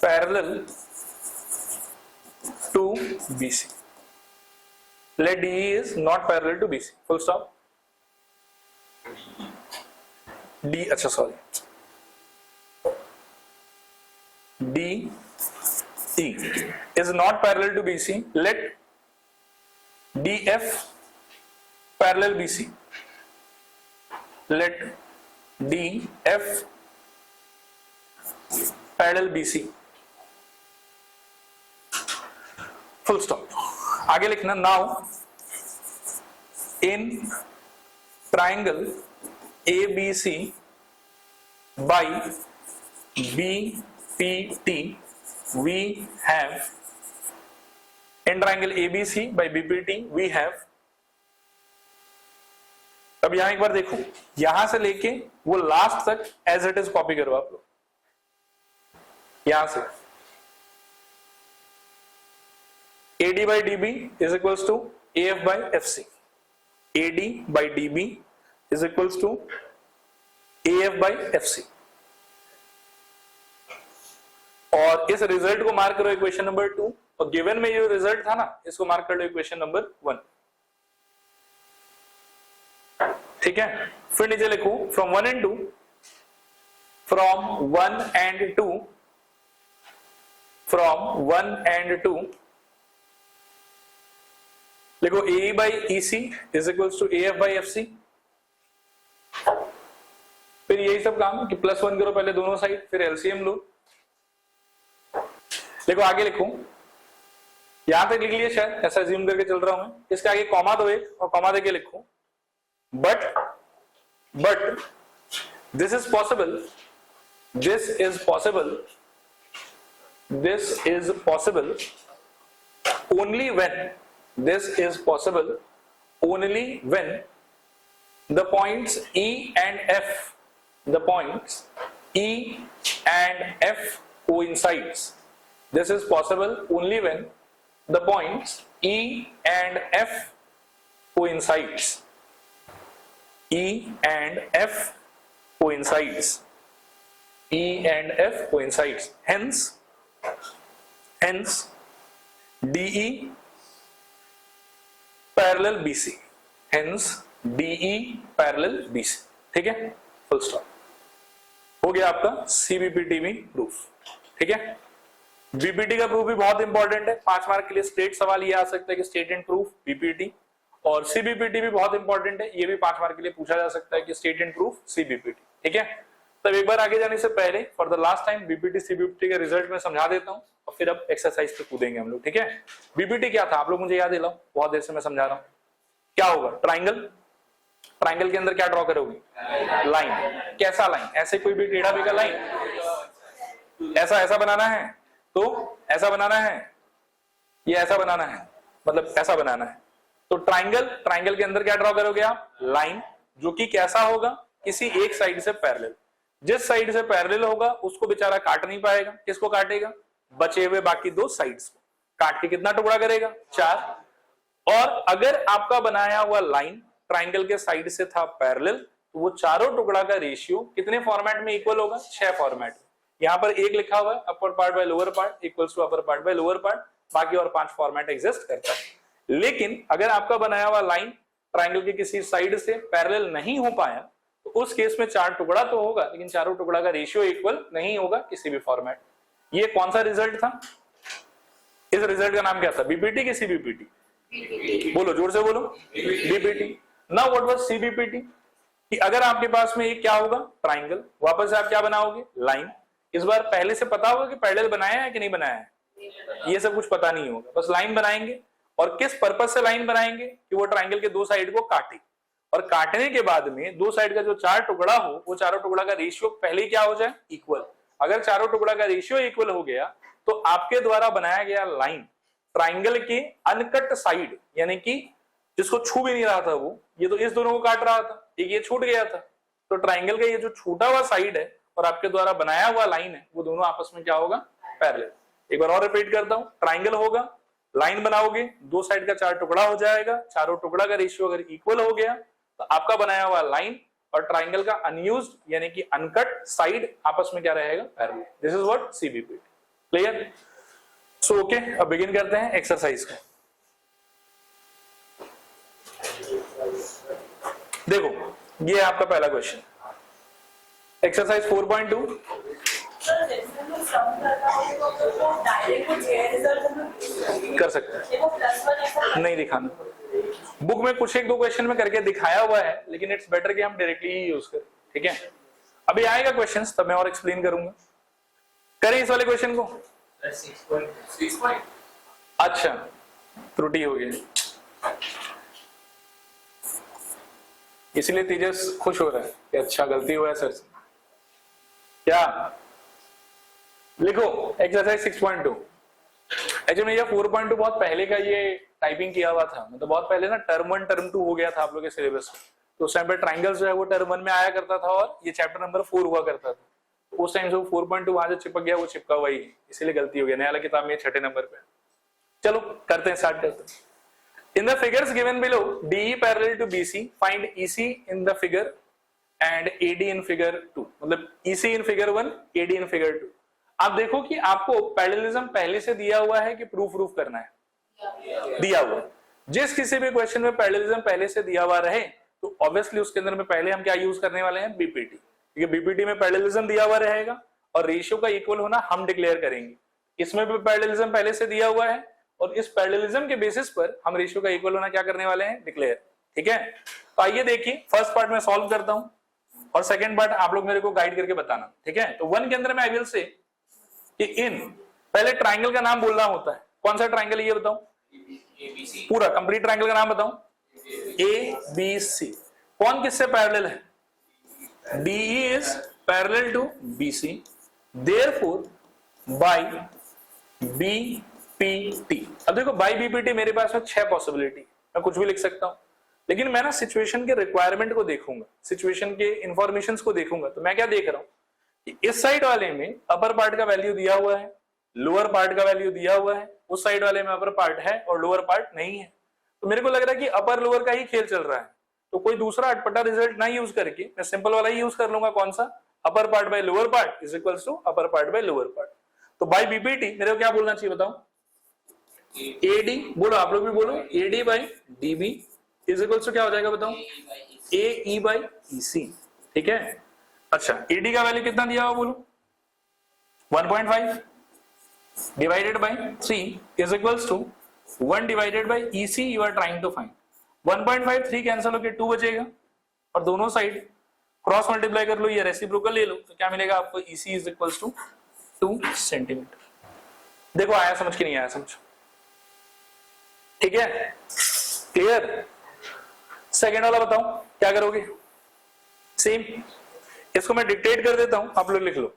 parallel to BC. let DE is not parallel to BC, full stop. D, अच्छा sorry, DE is not parallel to BC. let DF parallel BC. let DF parallel BC. Full stop. आगे लिखना. Now in triangle ABC by BPT we have, in triangle ABC by BPT we have. अब यहां एक बार देखो, यहां से लेके वो लास्ट तक एज इट इज कॉपी करो आप लोग. यहां से AD by DB is equals to AF by FC. AD by DB is equals to AF by FC. और इस रिजल्ट को मार्क करो इक्वेशन नंबर 2, और गिवन में जो रिजल्ट था ना इसको मार्क कर लो इक्वेशन नंबर 1. ठीक है. फिर नीचे लिखो from 1 and 2, from 1 and 2, from 1 and 2 लिखो AE by EC is equals to AF by FC. फिर यही सब काम है कि +1 करो पहले दोनों साइड, फिर LCM लो. देखो आगे लिखो, यहां तक लिख लिया शायद, ऐसा अज्यूम करके चल रहा हूं मैं. इसके आगे कॉमा दो एक, और कॉमा देके लिखो but this is possible, this is possible, this is possible only when, this is possible only when the points E and F, the points E and F coincides. This is possible only when the points E and F coincides. E and F coincides. E and F coincides. Hence DE parallel BC. Hence DE parallel BC. ठीक है, full stop. हो गया आपका CBPT में proof. ठीक है, BPT का proof भी बहुत इंपॉर्टेंट है, 5 मार्क के लिए स्टेट सवाल ये आ सकता है कि स्टेट एंड प्रूफ बीपीटी, और सीबीपीटी भी बहुत इंपॉर्टेंट है, ये भी 5 मार्क के लिए पूछा जा सकता है कि स्टेट एंड प्रूफ सीबीपीटी। ठीक है, तब एक बार आगे जाने से पहले for the last time BPT CBPT का रिजल्ट मैं समझा देता हूँ और फिर अब एक्सरसाइज पे कूदेंगे हम लोग। ठीक है, बीपीटी क्या था आप लोग मुझे याद दिलाओ, बहुत देर से मैं समझा रहा हूँ। क्या होगा, ट्राइंगल, ट्राइंगल के अंदर क्या ड्रॉ करोगे, लाइन। कैसा लाइन, ऐसे कोई भी टेढ़ा बेका लाइन, ऐसा ऐसा बनाना है, तो ऐसा बनाना है, ये ऐसा बनाना है, मतलब ऐसा बनाना है। तो ट्राइंगल, ट्राइंगल के अंदर क्या ड्रॉ करोगे आप, लाइन, जो कि कैसा होगा, किसी एक साइड से पैरेलल। जिस साइड से पैरेलल होगा उसको बेचारा काट नहीं पाएगा, किसको काटेगा, बचे हुए बाकी 2 साइड्स को काट के कितना टुकड़ा करेगा, 4। और अगर आपका बनाया हुआ लाइन ट्राइंगल के साइड से था पैरेलल, तो वो चारों टुकड़ा का रेशियो कितने फॉर्मेट में इक्वल होगा, 6 फॉर्मेट। यहाँ पर 1 लिखा हुआ है, upper part by lower part equals to upper part by lower part, बाकी और 5 फॉर्मेट एग्जिस्ट करता है। लेकिन अगर आपका बनाया हुआ लाइन ट्राइंगल के किसी साइड से पैरेलल नहीं हो पाया, तो उस केस में 4 टुकड़ा तो होगा, लेकिन चारों टुकड़ा का रेशियो इक्वल नहीं होगा किसी भी फॉर्मेट। ये कौन सा रिजल्ट था, इस रिजल्ट का नाम क्या था, बीपीटी की सीबीपीटी, बोलो जोर से बोलो, बीपीटी। नाउ व्हाट वाज सीबीपीटी, कि अगर आपके पास में एक क्या होगा, ट्राइंगल, वापस से आप क्या बनाओगे, लाइन। इस बार पहले से पता होगा कि पैरेलल बनाया है कि नहीं बनाया है, ये सब कुछ पता नहीं होगा, बस लाइन बनाएंगे। और किस पर्पस से लाइन बनाएंगे, कि वो ट्राइंगल के 2 साइड को काटे, और काटने के बाद में 2 साइड का जो 4 टुकड़ा हो, वो चारों टुकड़ा का रेशियो पहले ही क्या हो जाए, इक्वल। अगर चारों टुकड़ा का रेशियो इक्वल हो गया, तो आपके द्वारा बनाया गया लाइन ट्राइंगल के अनकट साइड, यानी कि जिसको छू भी नहीं रहा था वो, ये तो इस दोनों को काट रहा था, एक ये छूट गया था, तो ट्राइंगल का ये जो छूटा हुआ साइड है और आपके द्वारा बनाया हुआ लाइन है, वो दोनों आपस में क्या होगा, पैरेलल। एक बार और रिपीट करता हूं, ट्राइंगल होगा, लाइन बनाओगे, 2 साइड का 4 टुकड़ा हो जाएगा, चारों टुकड़ा का रेशियो अगर इक्वल हो गया, तो आपका बनाया हुआ लाइन और ट्राइंगल का अनयूज्ड यानी कि अनकट साइड आपस में क्या रहेगा, parallel. This is what CBPT. Clear? So okay, अब बिगिन करते हैं एक्सरसाइज को। देखो, ये है आपका पहला क्वेश्चन, एक्सरसाइज 4.2। कर सकते हैं, नहीं दिखाना, बुक में कुछ 1-2 क्वेश्चन में करके दिखाया हुआ है, लेकिन इट्स बेटर कि हम डायरेक्टली ही यूज करें। ठीक है, अभी आएगा क्वेश्चंस, तब मैं और एक्सप्लेन करूंगा। करें इस वाले क्वेश्चन को। 6. अच्छा, त्रुटि हो गई, इसलिए तेजस खुश हो रहा है कि अच्छा गलती हुआ है सर से। क्या लिखो, एक्सरसाइज 6.2। एक्चुअली ये 4.2 बहुत पहले का ये टाइपिंग किया हुआ था, मतलब बहुत पहले ना टर्म 1 टर्म 2 हो गया था आप लोग के सिलेबस में, तो उस टाइम पे ट्राइंगल्स जो है वो टर्म 1 में आया करता था और ये चैप्टर नंबर 4 हुआ करता था। तो उस टाइम से 4.2 वहां से चिपक गया, वो चिपका हुआ ही, इसीलिए गलती हो गई। नया वाला किताब में 6ठे नंबर पे। चलो करते हैं, स्टार्ट करते हैं। In the figures given below, DE parallel to BC, find EC in the figure and AD in figure 2. मतलब EC in figure 1, AD in figure 2. आप देखो कि आपको पैरेललिज्म पहले से दिया हुआ है कि प्रूफ करना है, दिया हुआ है। जिस किसी भी क्वेश्चन में पैरेललिज्म पहले से दिया हुआ रहे, तो ऑब्वियसली उसके अंदर में पहले हम क्या यूज करने वाले हैं, बीपीटी, क्योंकि बीपीटी में पैरेललिज्म दिया हुआ रहेगा और रेशियो का इक्वल होना हम डिक्लेयर करेंगे। इसमें भी पैरेललिज्म पहले से दिया हुआ है और इस पैरेललिज्म के बेसिस पर हम रेशियो का इक्वल होना क्या करने वाले हैं, डिक्लेयर। ठीक है, तो आइए देखिए, फर्स्ट पार्ट में सॉल्व करता हूं और सेकंड पार्ट आप लोग मेरे को गाइड करके बताना। ठीक है, तो 1 के अंदर मैं आई विल से कि इन, पहले ट्राइंगल का नाम बोलना होता है। कौन सा ट्राइंगल है ये बताओ, पूरा कंप्लीट ट्राइंगल का नाम बताओ, ABC। कौन किससे पैरेलल है, DE is parallel to BC, therefore by BPT। अब देखो बाय BPT मेरे पास में 6 पॉसिबिलिटी, मैं कुछ भी लिख सकता हूं, लेकिन मैं ना सिचुएशन के रिक्वायरमेंट को देखूंगा, सिचुएशन के इंफॉर्मेशंस को देखूंगा। तो मैं क्या देख रहा हूं कि इस साइड वाले में अपर पार्ट का वैल्यू दिया हुआ है, लोअर पार्ट का वैल्यू दिया हुआ है, उस साइड वाले में अपर पार्ट है और लोअर पार्ट नहीं है। तो मेरे को लग रहा है कि अपर लोअर का ही खेल चल रहा है। तो कोई दूसरा अटपटा रिजल्ट ना यूज करके मैं सिंपल वाला ही यूज कर लूंगा, कौन सा, upper part by lower part is equals to upper part by lower part. तो बाय बीपीटी मेरे को क्या बोलना चाहिए बताओ, एडी, बोलो आप लोग भी बोलो, AD by DB is equals to क्या हो जाएगा बताओ, ए बाय ईसी। ठीक है, अच्छा एडी का वैल्यू कितना दिया हुआ बोलो, 1.5 divided by 3 is equals to 1 divided by EC you are trying to find. 1.5 3 cancel होकर 2 बचेगा और दोनों साइड क्रॉस मल्टीप्लाई कर लो या रेसिप्रोकल ले लो, तो क्या मिलेगा आपको, EC is equals to 2 centimetre. देखो आया समझ कि नहीं आया समझ, ठीक है, क्लियर। सेकेंड वाला बताओ क्या करोगे, सेम, इसको मैं डिक्टेट कर देता हूं, आप लोग लिख लो।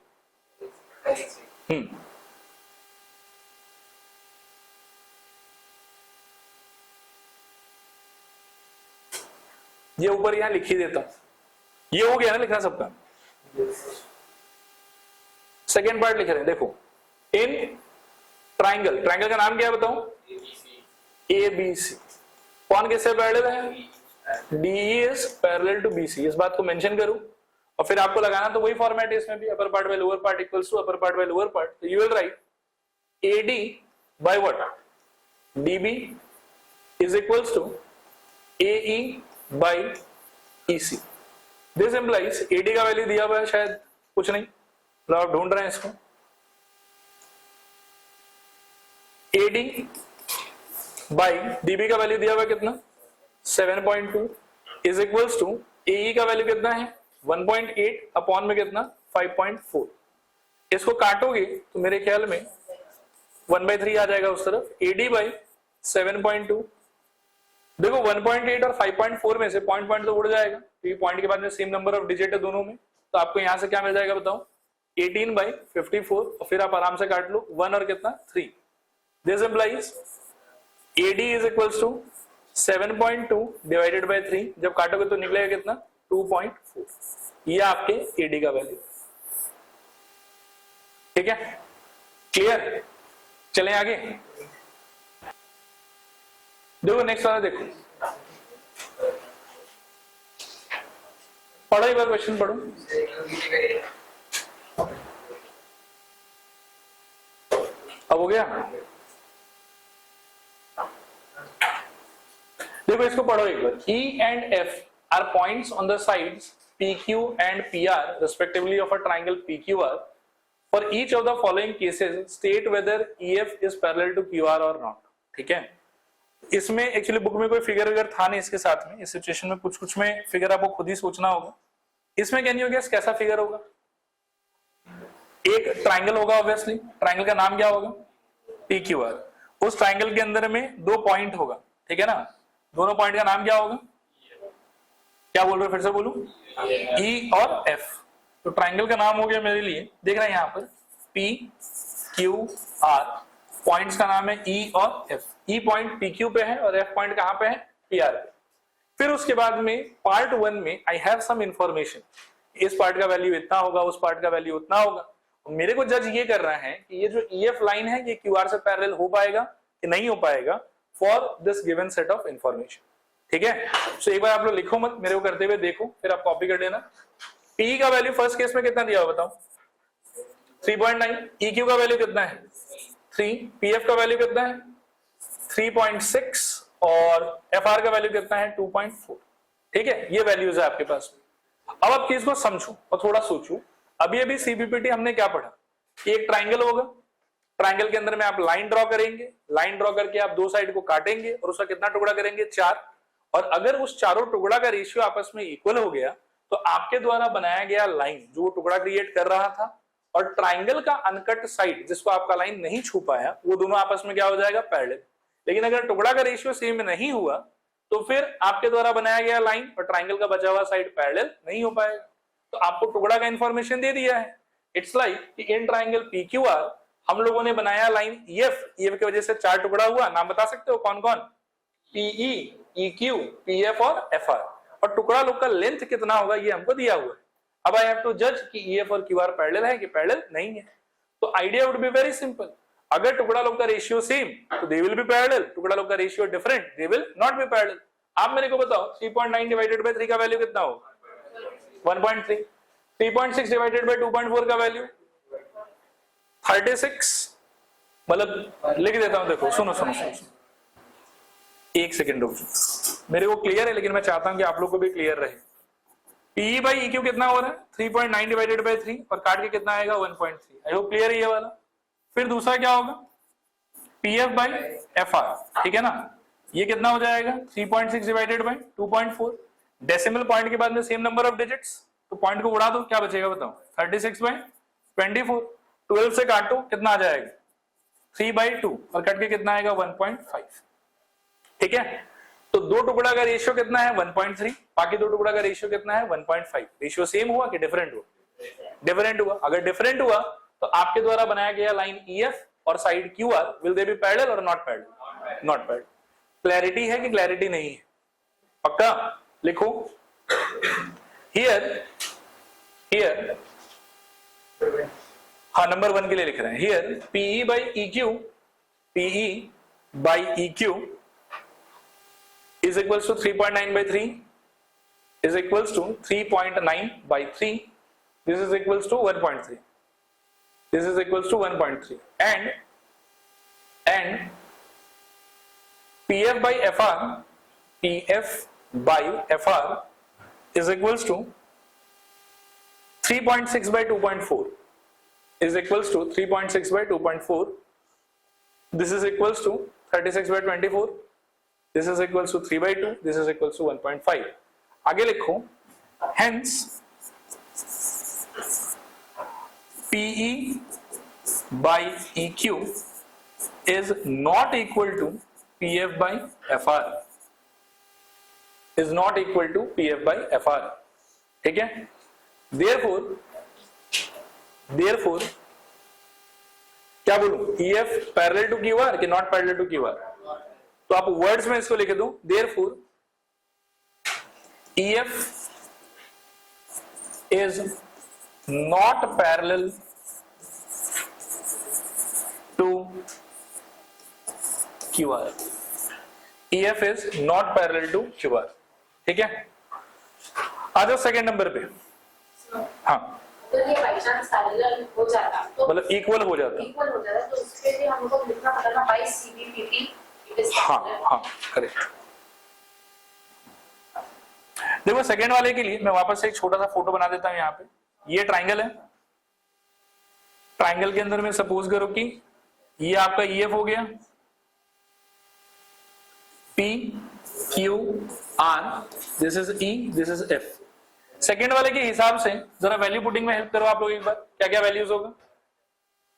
ये ऊपर यहां लिख ही देता हूं, ये हो गया ना लिखना सबका। सेकेंड पार्ट लिख रहे हैं, देखो इन ट्राइंगल, ट्राइंगल का नाम क्या है बताओ, ABC, कौन किससे पैरेलल है, DE is parallel to BC, इस बात को मेंशन करूं और फिर आपको लगाना तो वही फॉर्मेट है इसमें भी, upper part by lower part equals to upper part by lower part. तो you will write AD by what, DB is equals to AE by EC। This implies AD का वैल्यू दिया हुआ है शायद कुछ नहीं, तो आप ढूंढ रहे हैं इसको, AD बाय DB का वैल्यू दिया हुआ है कितना 7.2 इज इक्वल्स टू AE का वैल्यू कितना है 1.8 अपॉन में कितना 5.4। इसको काटोगे तो मेरे ख्याल में 1/3 आ जाएगा उस तरफ। AD बाय 7.2, देखो 1.8 और 5.4 में से पॉइंट तो उड़ जाएगा, क्योंकि पॉइंट के बाद में सेम नंबर ऑफ डिजिट है दोनों में, तो आपको यहां से क्या मिल जाएगा बताओ, 18/54, और फिर आप आराम से काट लो 1 और कितना 3। This implies AD is equals to 7.2 divided by 3, जब काटोगे तो निकलेगा कितना 2.4, ये आपके AD का वैल्यू। ठीक है, क्लियर, चलें आगे। देखो नेक्स्ट वाला देखो, पढ़ो एक बार क्वेश्चन पढ़ो। अब हो गया, देखो इसको पढ़ो एक बार। E and F are points on the sides PQ and PR respectively of a triangle PQR. For each of the following cases, state whether EF is parallel to QR or not. ठीक है, इसमें actually book में कोई figure वगैरह था नहीं इसके साथ में, इस सिचुएशन में कुछ कुछ में फिगर आपको खुद ही सोचना होगा। इसमें कैन यू गेस कैसा फिगर होगा, एक ट्राइंगल होगा ऑब्वियसली, ट्राइंगल का नाम क्या होगा PQR, उस ट्राइंगल के अंदर में 2 पॉइंट होगा, ठीक है ना, दोनों पॉइंट का नाम क्या होगा, क्या बोल रहे हो फिर से बोलूं, E और F। तो ट्राइंगल का नाम हो गया मेरे लिए, देख रहे हैं यहाँ पर PQR, पॉइंट्स का नाम है E और F। E पॉइंट PQ पे है और F पॉइंट कहां पे है, PR पे। फिर उसके बाद में पार्ट 1 में आई हैव सम इंफॉर्मेशन, इस पार्ट का वैल्यू इतना होगा, उस पार्ट का वैल्यू उतना होगा। मेरे को जज ये कर रहा है कि ये जो EF लाइन है ये QR से पैरेलल हो पाएगा कि नहीं हो पाएगा for this given set of information. ठीक है, तो एक बार आप लोग लिखो मत, मेरे को करते हुए देखो, फिर आप कॉपी कर लेना। P का वैल्यू फर्स्ट केस में कितना दिया हुआ बताओ 3.9, EQ का वैल्यू कितना है 3, PF का वैल्यू कितना है 3.6 और FR का वैल्यू कितना है 2.4। ठीक है, ये वैल्यूज है आपके पास। अब आप चीज को समझो और थोड़ा सोचो। अभी अभी CBPT हमने क्या पढ़ा, एक ट्राइंगल होगा, ट्राइंगल के अंदर में आप लाइन ड्रॉ करेंगे, लाइन ड्रॉ करके आप 2 साइड को काटेंगे और उसका कितना टुकड़ा करेंगे 4, और अगर उस चारों टुकड़ा का रेशियो आपस में इक्वल हो गया तो आपके द्वारा बनाया गया लाइन जो टुकड़ा क्रिएट कर रहा था और ट्राइंगल का अनकट साइड जिसको आपका लाइन नहीं छू पाया, वो दोनों आपस में क्या हो जाएगा पैरेलल। लेकिन अगर टुकड़ा का रेशियो सेम नहीं हुआ तो फिर आपके द्वारा बनाया गया लाइन और ट्राइंगल का बचा हुआ साइड पैरेलल नहीं हो पाएगा। तो आपको टुकड़ा का इंफॉर्मेशन दे दिया है। It's like in triangle PQR हम लोगों ने बनाया लाइन EF की वजह से 4 टुकड़ा हुआ। नाम बता सकते हो कौन कौन, PE, EQ, PF और FR, और टुकड़ा लोग का लेंथ कितना होगा ये हमको दिया हुआ है। अब आई हैव टू जज कि EF और QR पैरेलल है कि पैरेलल नहीं है। तो idea would be very simple, अगर टुकड़ा लोग का रेशियो सेम तो दे विल बी पैरेलल, टुकड़ा लोग का ratio different they will not B parallel. आप मेरे को बताओ 3.9 डिवाइडेड बाय 3 का वैल्यू कितना होगा? 1.3। 3.6 डिवाइडेड बाय 2.4 का वैल्यू 36। मतलब लिख देता हूं, देखो सुनो सुनो सुनो, एक सेकेंड रुक, मेरे को क्लियर है लेकिन मैं चाहता हूं कि आप लोग को भी क्लियर रहे। पी बाई EQ कितना हो रहा है? 3.9 डिवाइडेड बाय 3 और काट के कितना आएगा? 1.3। आई होप क्लियर है ये वाला। फिर दूसरा क्या होगा? PF बाई FR, ठीक है ना? ये कितना हो जाएगा? 3.6 डिवाइडेड बाय 2.4। डेसिमल पॉइंट के बाद में सेम नंबर ऑफ डिजिट्स, तो पॉइंट को उड़ा दो, क्या बचेगा बताओ? 36 बाई 24। 12 से काटो, कितना आ जाएगा? 3/2 और कट के कितना आएगा? 1.5। ठीक है, तो दो टुकड़ा का रेशियो कितना है? 1.3। बाकी दो टुकड़ा का रेशियो कितना है? 1.5। रेशियो सेम हुआ कि डिफरेंट हुआ? डिफरेंट हुआ। अगर डिफरेंट हुआ तो आपके द्वारा बनाया गया लाइन EF और side QR will they be parallel और not parallel? Not parallel. Clarity है कि क्लैरिटी नहीं है? पक्का? लिखो हियर हाँ, नंबर 1 के लिए लिख रहे हैं। Here PE by EQ is equals to 3.9 by 3 is equals to 3.9 by 3. This is equals to 1.3. This is equals to 1.3. And PF by FR is equals to 3.6 by 2.4 is equals to 3.6 by 2.4. This is equals to 36 by 24. This is equals to 3/2. This is equals to 1.5. आगे लिखो, hence PE by EQ is not equal to PF by FR. Is not equal to PF by FR. ठीक है? Therefore क्या बोलूं? EF parallel to QR कि not parallel to QR? तो आप words में इसको लिख दो, therefore EF is not parallel to QR. EF is not parallel to QR. ठीक है, आ जाओ सेकेंड नंबर पे। हाँ, तो ये बाई चांस पैरेलल हो जाता तो मतलब इक्वल हो जाता, तो उसके लिए हमको लिखना पड़ेगा बाई CBPT। हाँ हाँ करेक्ट। देखो सेकेंड वाले के लिए मैं वापस से एक छोटा सा फोटो बना देता हूं। यहाँ पे ये ट्राइंगल है, ट्राइंगल के अंदर में सपोज करो कि ये आपका EF हो गया, PQR, this is E, this is F। Second वाले के हिसाब से जरा वैल्यू पुटिंग में हेल्प करो आप लोग एक बार। क्या क्या वैल्यूज होगा?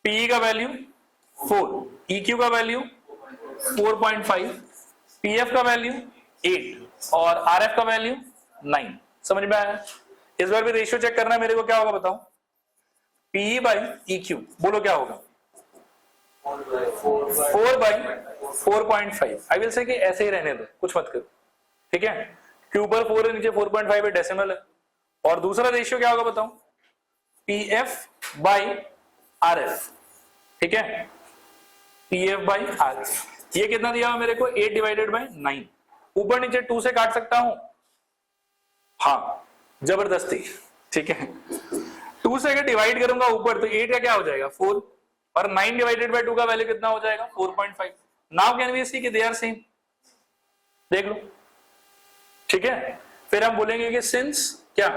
PE का वैल्यू 4, EQ का वैल्यू 4.5, PF का वैल्यू 8 और RF का वैल्यू 9। समझ में आया? इस बार भी रेशियो चेक करना है मेरे को, क्या होगा बताओ? PE by EQ, बोलो क्या होगा? 4 by 4.5। आई विल से कि ऐसे ही रहने दो, कुछ मत करो, ठीक है? के ऊपर 4 है, नीचे 4.5 है, डेसिमल है। और दूसरा रेशियो क्या होगा बताओ? PF by RF, ठीक है? PF by RF। ये कितना दिया हुआ मेरे को? 8 डिवाइडेड बाय 9। ऊपर नीचे 2 से काट सकता हूं, हाँ जबरदस्ती, ठीक है? 2 से अगर डिवाइड करूंगा ऊपर तो 8 का क्या हो जाएगा? 4, और 9 डिवाइडेड बाय 2 का वैल्यू कितना हो जाएगा? 4.5। नाउ कैन वी सी कि दे आर सेम, देख लो, ठीक है? फिर हम बोलेंगे कि सिंस क्या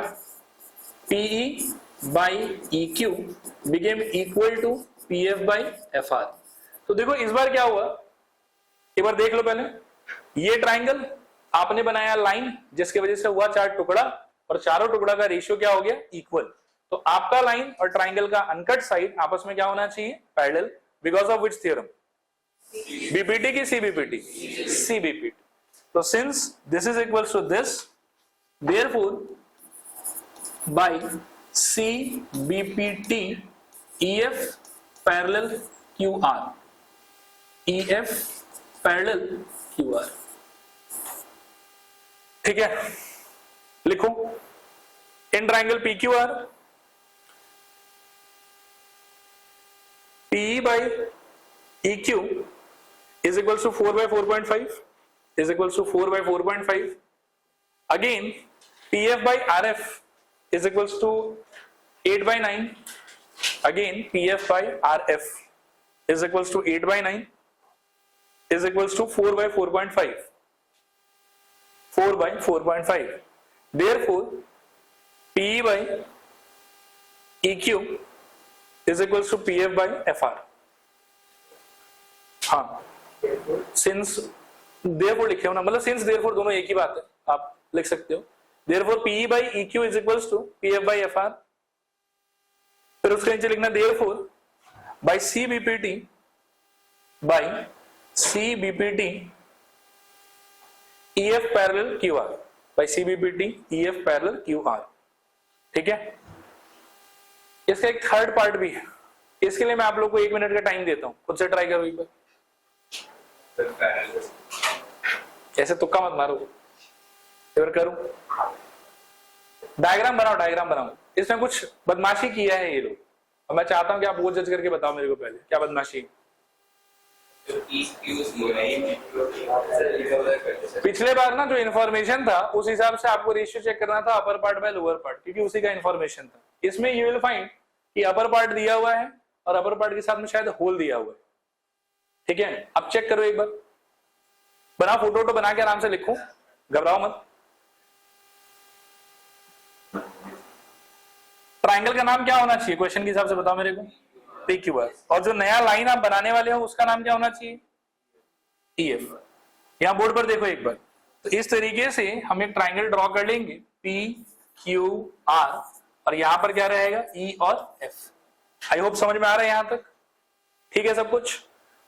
PE by EQ became equal to PF by FR। तो देखो इस बार क्या हुआ, एक बार देख लो पहले। ये ट्राइंगल आपने बनाया लाइन, जिसकी वजह से हुआ 4 टुकड़ा, और चारों टुकड़ा का रेशियो क्या हो गया? इक्वल। तो आपका लाइन और ट्राइंगल का अनकट साइड आपस में क्या होना चाहिए? Parallel. Because of which theorem? BPT की CBPT? CBPT। तो since this is equal to this, therefore by CBPT EF parallel QR, EF parallel QR। ठीक है, लिखो in triangle PQR PE by EQ is equals to 4 by 4.5, is equals to 4 by 4.5. Again, PF by RF is equals to 8 by 9. Again, PF by RF is equals to 8 by 9 is equals to 4 by 4.5. 4 by 4.5. Therefore, PE by EQ is equals to PF by FR. हाँ, since therefore लिखे हो ना, मतलब since therefore दोनों एक ही बात है, आप लिख सकते हो. Therefore PE by EQ is equals to PF by FR. फिर उसके नीचे लिखना therefore by CBPT EF parallel QR by CBPT EF parallel QR. ठीक है. इसका एक थर्ड पार्ट भी है, इसके लिए मैं आप लोग को 1 मिनट का टाइम देता हूं, खुद से ट्राई करो एक बार. ऐसे तुक्का मत मारो, फिर करो. डायग्राम बनाओ. इसमें कुछ बदमाशी किया है ये लोग, और मैं चाहता हूं कि आप वो जज करके बताओ मेरे को पहले क्या बदमाशी. पिछले बार ना जो इन्फॉर्मेशन था उस हिसाब से आपको रेशियो चेक करना था upper part by lower part, क्योंकि उसी का इन्फॉर्मेशन था. इसमें यू विल फाइंड कि अपर पार्ट दिया हुआ है और अपर पार्ट के साथ में शायद होल दिया हुआ है. ठीक है, अब चेक करो एक बार. बना फोटो बना के आराम से लिखो, घबराओ मत. ट्राइंगल का नाम क्या होना चाहिए क्वेश्चन के हिसाब से बताओ मेरे को. PQR. और जो नया लाइन आप बनाने वाले हो उसका नाम क्या होना चाहिए, EF. यहां बोर्ड पर देखो एक बार. तो इस तरीके से हम एक ट्राइंगल ड्रॉ कर लेंगे PQR, और यहां पर क्या रहेगा E और F. आई होप समझ में आ रहा है यहां तक. ठीक है सब कुछ.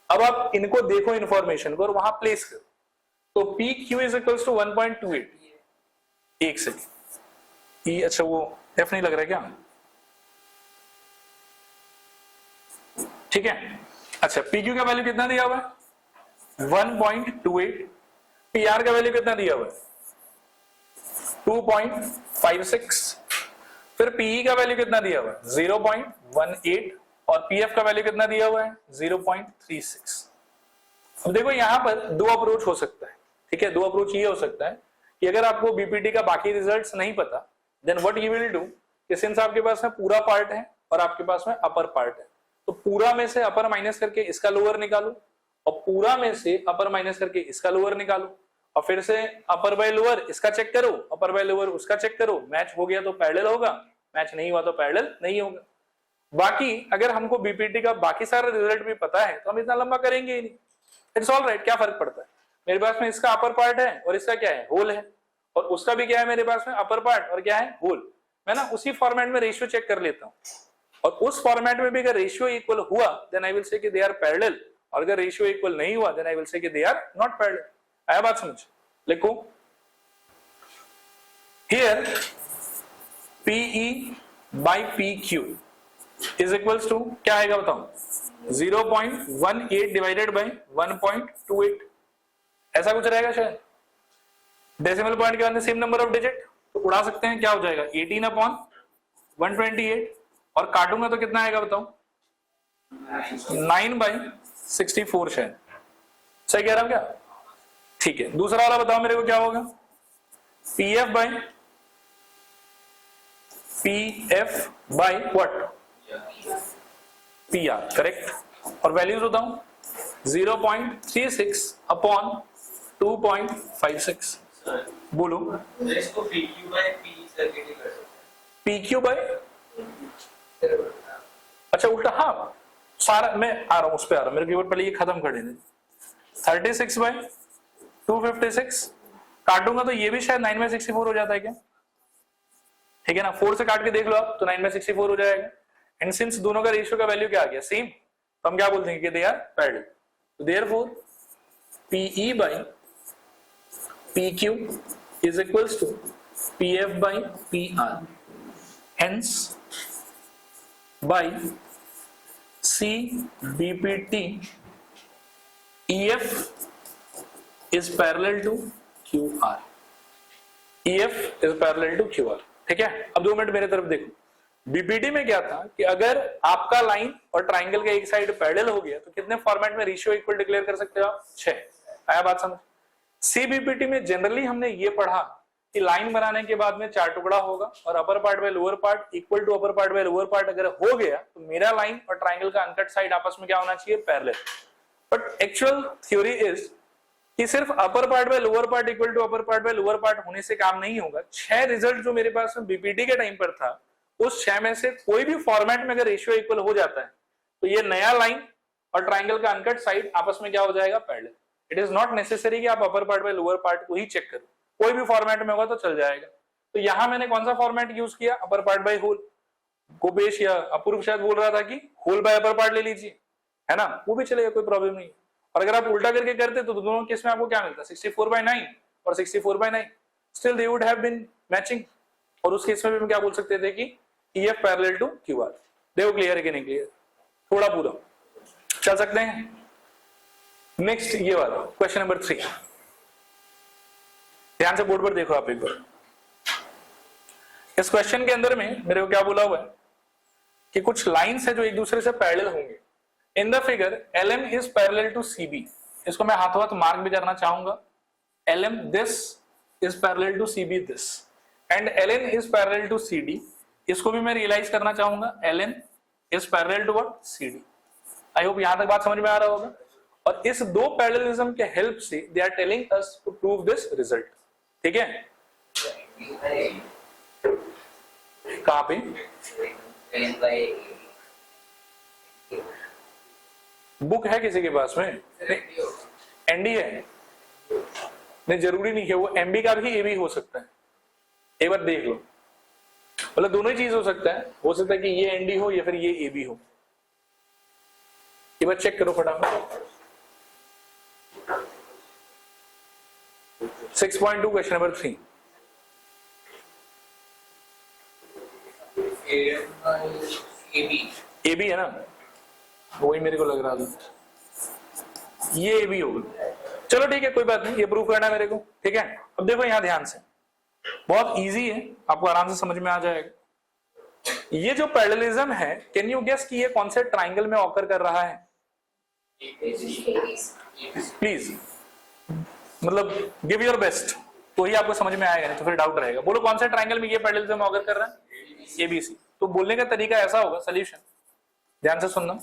अब आप इनको देखो इंफॉर्मेशन को और वहां प्लेस करो. तो PQ इज इक्वल्स टू 1.28. एक सेकेंड. E अच्छा वो F नहीं लग रहा है क्या. ठीक है. अच्छा PQ का वैल्यू कितना दिया हुआ है 1.28. PR का वैल्यू कितना दिया हुआ है 2.56. फिर PE का वैल्यू कितना दिया हुआ है 0.18 और PF का वैल्यू कितना दिया हुआ है 0.36. अब देखो यहां पर दो अप्रोच हो सकता है. ठीक है, दो अप्रोच ये हो सकता है कि अगर आपको बीपीटी का बाकी रिजल्ट्स नहीं पता, then what you will do कि सिंस आपके पास में पूरा पार्ट है और आपके पास में अपर पार्ट है, तो पूरा में से अपर माइनस करके इसका लोअर निकालो और पूरा में से अपर माइनस करके इसका लोअर निकालो और फिर से अपर बाय लोअर इसका चेक करो, अपर बाय लोअर उसका चेक करो. मैच हो गया तो पैरेलल होगा, मैच नहीं हुआ तो पैरेलल नहीं होगा. बाकी अगर हमको बीपीटी का बाकी सारा रिजल्ट भी पता है तो हम इतना लंबा करेंगे ही नहीं. इट्स ऑल राइट, क्या फर्क पड़ता है. मेरे पास में इसका अपर पार्ट है और इसका क्या है होल है, और उसका भी क्या है मेरे पास में अपर पार्ट और क्या है होल. मैं ना उसी फॉर्मेट में रेशियो चेक कर लेता हूँ, और उस फॉर्मेट में भी अगर रेशियो इक्वल हुआ देन आई विल से कि दे आर पैरेलल, और अगर रेशियो इक्वल नहीं हुआ देन आई विल से कि दे आर नॉट पैरेलल. आया बात समझ. लिखो here PE by PQ is equals to क्या आएगा बताओ 0.18 डिवाइडेड बाय 1.28. ऐसा कुछ रहेगा शायद. डेसिमल पॉइंट के बाद सेम नंबर ऑफ डिजिट तो उड़ा सकते हैं, क्या हो जाएगा 18/128, और काटूंगा तो कितना आएगा बताओ 9/64 शायद. सही कह रहा हूं क्या. ठीक है, दूसरा वाला बताओ मेरे को क्या होगा PF by what PR. Correct. और वैल्यूज बताऊं 0.36 अपॉन 2.56. बोलो इसको PQ by PE सर्किट कर सकते हैं. PQ by अच्छा उल्टा. हाँ सारा मैं आ रहा हूं, उस पे आ रहा हूं. मेरे कीबोर्ड पहले ये खत्म कर देने. 36/256 काटूंगा तो ये भी शायद 9/64 हो जाता है क्या. ठीक है ना, 4 से काट के देख लो आप तो 9/64 हो जाएगा. एंड सिंस दोनों का रेशियो का वैल्यू क्या आ गया सेम, तो हम क्या बोल देंगे कि दे आर पैरेलल. तो therefore PE by PQ is equals to PF by PR. Hence by CBPT EF is parallel to QR. EF is parallel to QR. ठीक है. अब 2 मिनट मेरे तरफ देखो. बीपीटी में क्या था कि अगर आपका लाइन और ट्राइंगल का एक साइड पैरेलल हो गया तो कितने फॉर्मेट में रेशियो इक्वल डिक्लेयर कर सकते हो आप 6. आया बात समझ. सीबीपीटी में जनरली हमने ये पढ़ा कि लाइन बनाने के बाद में 4 टुकड़ा होगा और upper part by lower part equal to upper part by lower part अगर हो गया तो मेरा लाइन और ट्राइंगल का अनकट साइड आपस में क्या होना चाहिए, parallel. But actual theory is कि सिर्फ upper part by lower part equal to upper part by lower part होने से काम नहीं होगा। 6 रिजल्ट जो मेरे पास में बीपीटी के टाइम पर था, उस 6 में से कोई भी फॉर्मेट में अगर रेशियो इक्वल हो जाता है तो ये नया लाइन और ट्राइंगल का अनकट साइड आपस में क्या हो जाएगा, parallel. It is not necessary कि आप अपर पार्ट बाय लोअर पार्ट को ही चेक करो, कोई भी फॉर्मेट में होगा तो चल जाएगा। तो यहां मैंने कौन सा फॉर्मेट यूज किया, upper part by whole. Gopesh या अपूर्व शायद बोल रहा था कि होल बाय अपर पार्ट ले लीजिए, है ना, वो भी चलेगा, कोई प्रॉब्लम नहीं। और अगर आप उल्टा करके करते तो दोनों केस में आपको क्या मिलता, 64/9 और 64/9, still they would have been matching. और उस केस में भी हम क्या बोल सकते थे कि EF पैरेलल टू QR। देखो क्लियर है कि नहीं क्लियर, थोड़ा पूरा चल सकते हैं। नेक्स्ट ये वाला क्वेश्चन नंबर 3, ध्यान से बोर्ड पर देखो आप एक बार। इस क्वेश्चन के अंदर में मेरे को क्या बोला हुआ है कि कुछ लाइंस है जो एक दूसरे से पैरेलल होंगे। In the figure LM is parallel to CB। इसको मैं हाथों हाथ मार्क भी करना चाहूंगा। LM this is parallel to CB this and LN is parallel to CD। इसको भी मैं रियलाइज करना चाहूंगा, LN is parallel to what, CD। I hope यहां तक बात समझ में आ रहा होगा। और इस दो पैरेललिज्म के हेल्प से they are telling us to prove this result. ठीक है, कहां पे बुक है किसी के पास में? एनडी है, नहीं जरूरी नहीं है, वो एमबी का भी एबी हो सकता है। एक बार देख लो, मतलब दोनों ही चीज हो सकता है कि ये एनडी हो या फिर ये एबी हो। एक बार चेक करो फटाफट। 6.2 क्वेश्चन नंबर 3। एबी है ना, वही मेरे को लग रहा था ये एबी होगा। चलो ठीक है, कोई बात नहीं, ये प्रूव करना है मेरे को। ठीक है, अब देखो यहां ध्यान से, बहुत इजी है, आपको आराम से समझ में आ जाएगा। ये जो पैरेललिज्म है, कैन यू गेस कि ये कौन से ट्राइंगल में ऑकर कर रहा है? प्लीज, मतलब गिव योर बेस्ट, तो ही आपको समझ में आएगा, नहीं तो फिर डाउट रहेगा। बोलो कौन से ट्राइंगल में ये पैरेललिज्म ऑकर कर रहा है? ABC। तो बोलने का तरीका ऐसा होगा, सॉल्यूशन ध्यान से सुनना।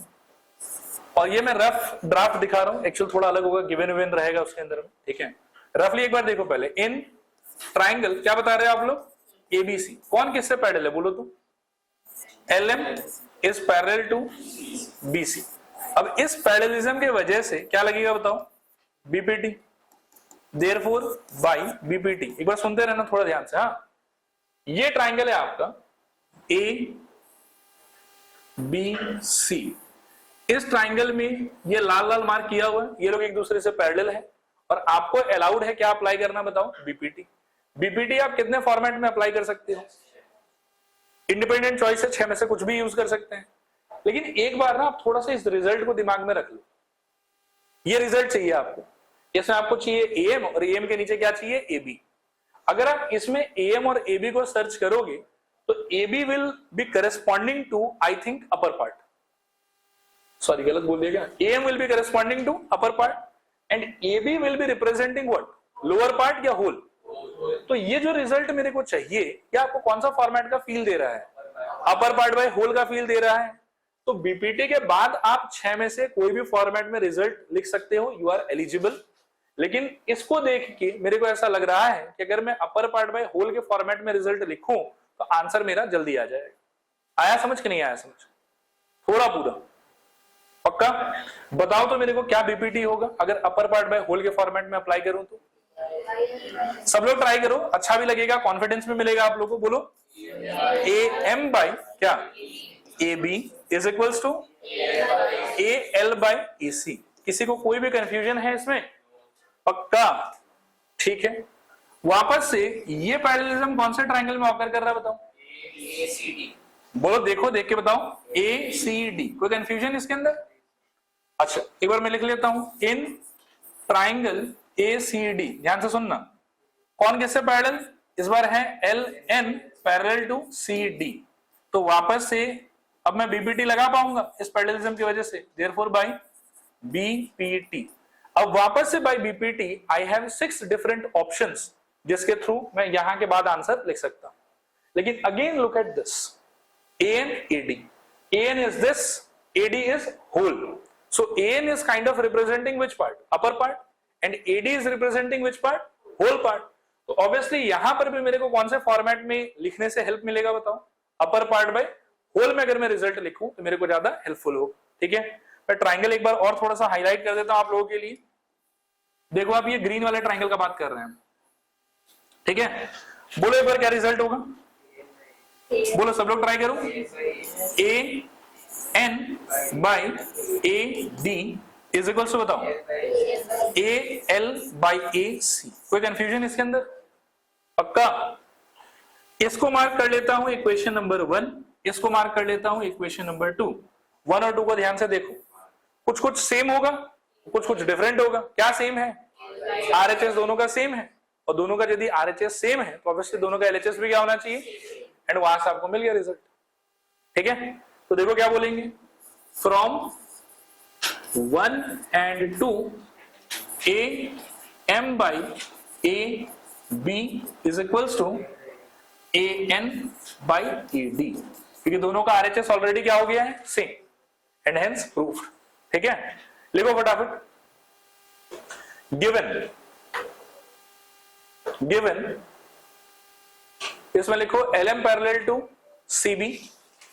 और ये मैं रफ ड्राफ्ट दिखा रहा हूं, एक्चुअल थोड़ा अलग होगा, गिवन विवन रहेगा उसके अंदर में। ठीक है, रफली एक बार देखो पहले। इन ट्राइंगल क्या बता रहे हैं आप लोग? ABC। कौन किससे पैरेलल है बोलो तो? LM is parallel to BC। अब इस पैरेललिज्म के वजह से क्या लगेगा बताओ? BPT। Therefore by BPT। एक बार सुनते रहना थोड़ा ध्यान से। हाँ, ये ट्राइंगल है आपका ABC। इस ट्राइंगल में ये लाल लाल मार्क किया हुआ है, ये लोग एक दूसरे से पैरेलल है और आपको अलाउड है क्या अप्लाई करना बताओ? BPT। BPT आप कितने फॉर्मेट में अप्लाई कर सकते हो? इंडिपेंडेंट चॉइस है, 6 में से कुछ भी यूज कर सकते हैं। लेकिन एक बार ना आप थोड़ा सा इस रिजल्ट को दिमाग में रख लो। ये रिजल्ट चाहिए आपको, इसमें आपको चाहिए AM और AM के नीचे क्या चाहिए? AB। अगर आप इसमें AM और AB को सर्च करोगे तो AB will be corresponding to I think upper part, sorry गलत बोल दिया क्या? AM will be corresponding to upper part and AB will be representing what? Lower part या होल? तो ये जो रिजल्ट मेरे को चाहिए, क्या आपको कौन सा फॉर्मेट का फील दे रहा है? अपर पार्ट बाय होल का फील दे रहा है। तो BPT के बाद आप 6 में से कोई भी फॉर्मेट में रिजल्ट लिख सकते हो, यू आर एलिजिबल। लेकिन इसको देख के मेरे को ऐसा लग रहा है कि अगर मैं अपर पार्ट बाय होल के फॉर्मेट में रिजल्ट लिखूं तो आंसर मेरा जल्दी आ जाएगा। आया समझ कि नहीं आया समझ? थोड़ा पूरा पक्का बताओ तो मेरे को, क्या BPT होगा अगर अपर पार्ट बाय होल के फॉर्मेट में अप्लाई करूं तो? सब लोग ट्राई करो, अच्छा भी लगेगा, कॉन्फिडेंस भी मिलेगा आप लोगों को। बोलो AM बाय क्या? AB is equals to AL by AC। किसी को कोई भी कंफ्यूजन है इसमें? पक्का ठीक है। वापस से ये पैरेललिज्म कौन से ट्राइंगल में ऑकर कर रहा है बताओ? ACD। बोलो, देखो देख के बताओ। ACD। कोई कंफ्यूजन इसके अंदर? अच्छा एक बार मैं लिख लेता हूं, इन ट्राइंगल ACD। ध्यान से सुनना, कौन किससे पैरेलल? इस बार है LN पैरेलल टू CD। तो वापस से अब मैं BPT लगा पाऊंगा इस पैरेललिज्म की वजह से, देयरफॉर बाय BPT। अब अब वापस से by BPT I have 6 different options जिसके थ्रू मैं यहां के बाद आंसर लिख सकता हूं। लेकिन again look at this AN AD. AN is this, AD is whole. So AN is kind of representing which part? Upper part. And AD is representing which part? Whole part. तो obviously यहां पर भी मेरे को कौन से format में लिखने से हेल्प मिलेगा बताओ? अपर पार्ट बाय होल में अगर मैं रिजल्ट लिखूं तो मेरे को ज्यादा हेल्पफुल हो। ठीक है, मैं ट्राइंगल एक बार और थोड़ा सा हाईलाइट कर देता हूं आप लोगों के लिए। देखो आप ये ग्रीन वाले ट्राइंगल का बात कर रहे हैं, ठीक है, बोलो एक बार क्या रिजल्ट होगा, बोलो सब लोग ट्राई करो। AN by AD is equal to बताओ AL by AC। कोई कंफ्यूजन इसके अंदर? पक्का? इसको मार्क कर लेता हूं इक्वेशन नंबर 1, इसको मार्क कर लेता हूं इक्वेशन नंबर 2। 1 और 2 को ध्यान से देखो, कुछ कुछ सेम होगा, कुछ कुछ डिफरेंट होगा। क्या सेम है? RHS दोनों का सेम है, और दोनों का यदि RHS सेम है तो ऑब्वियसली दोनों का LHS भी क्या होना चाहिए, एंड वहां से आपको मिल गया रिजल्ट। ठीक है, तो देखो क्या बोलेंगे, from 1 and 2 AM by AB is equals to AN by AD, क्योंकि दोनों का RHS ऑलरेडी क्या हो गया है, सेम, एंड हेंस प्रूफ। ठीक है, लिखो फटाफट। गिवन इसमें लिखो LM parallel to CB,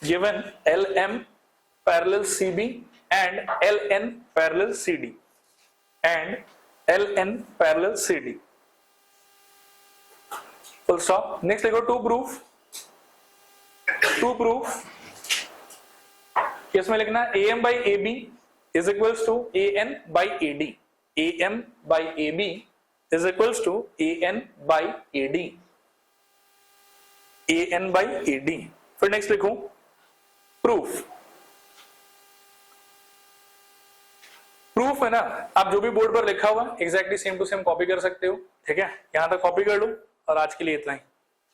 given LM parallel CB and LN parallel CD and LN parallel CD, full stop. Next लिखो टू प्रूफ, इसमें लिखना AM by AB is equals to AN by AD, AM by AB is equals to AN by AD, AN by AD। फिर next लिखो proof है ना, आप जो भी बोर्ड पर लिखा हुआ exactly same to same copy कर सकते हो। ठीक है, यहां तक कॉपी कर लो, और आज के लिए इतना ही।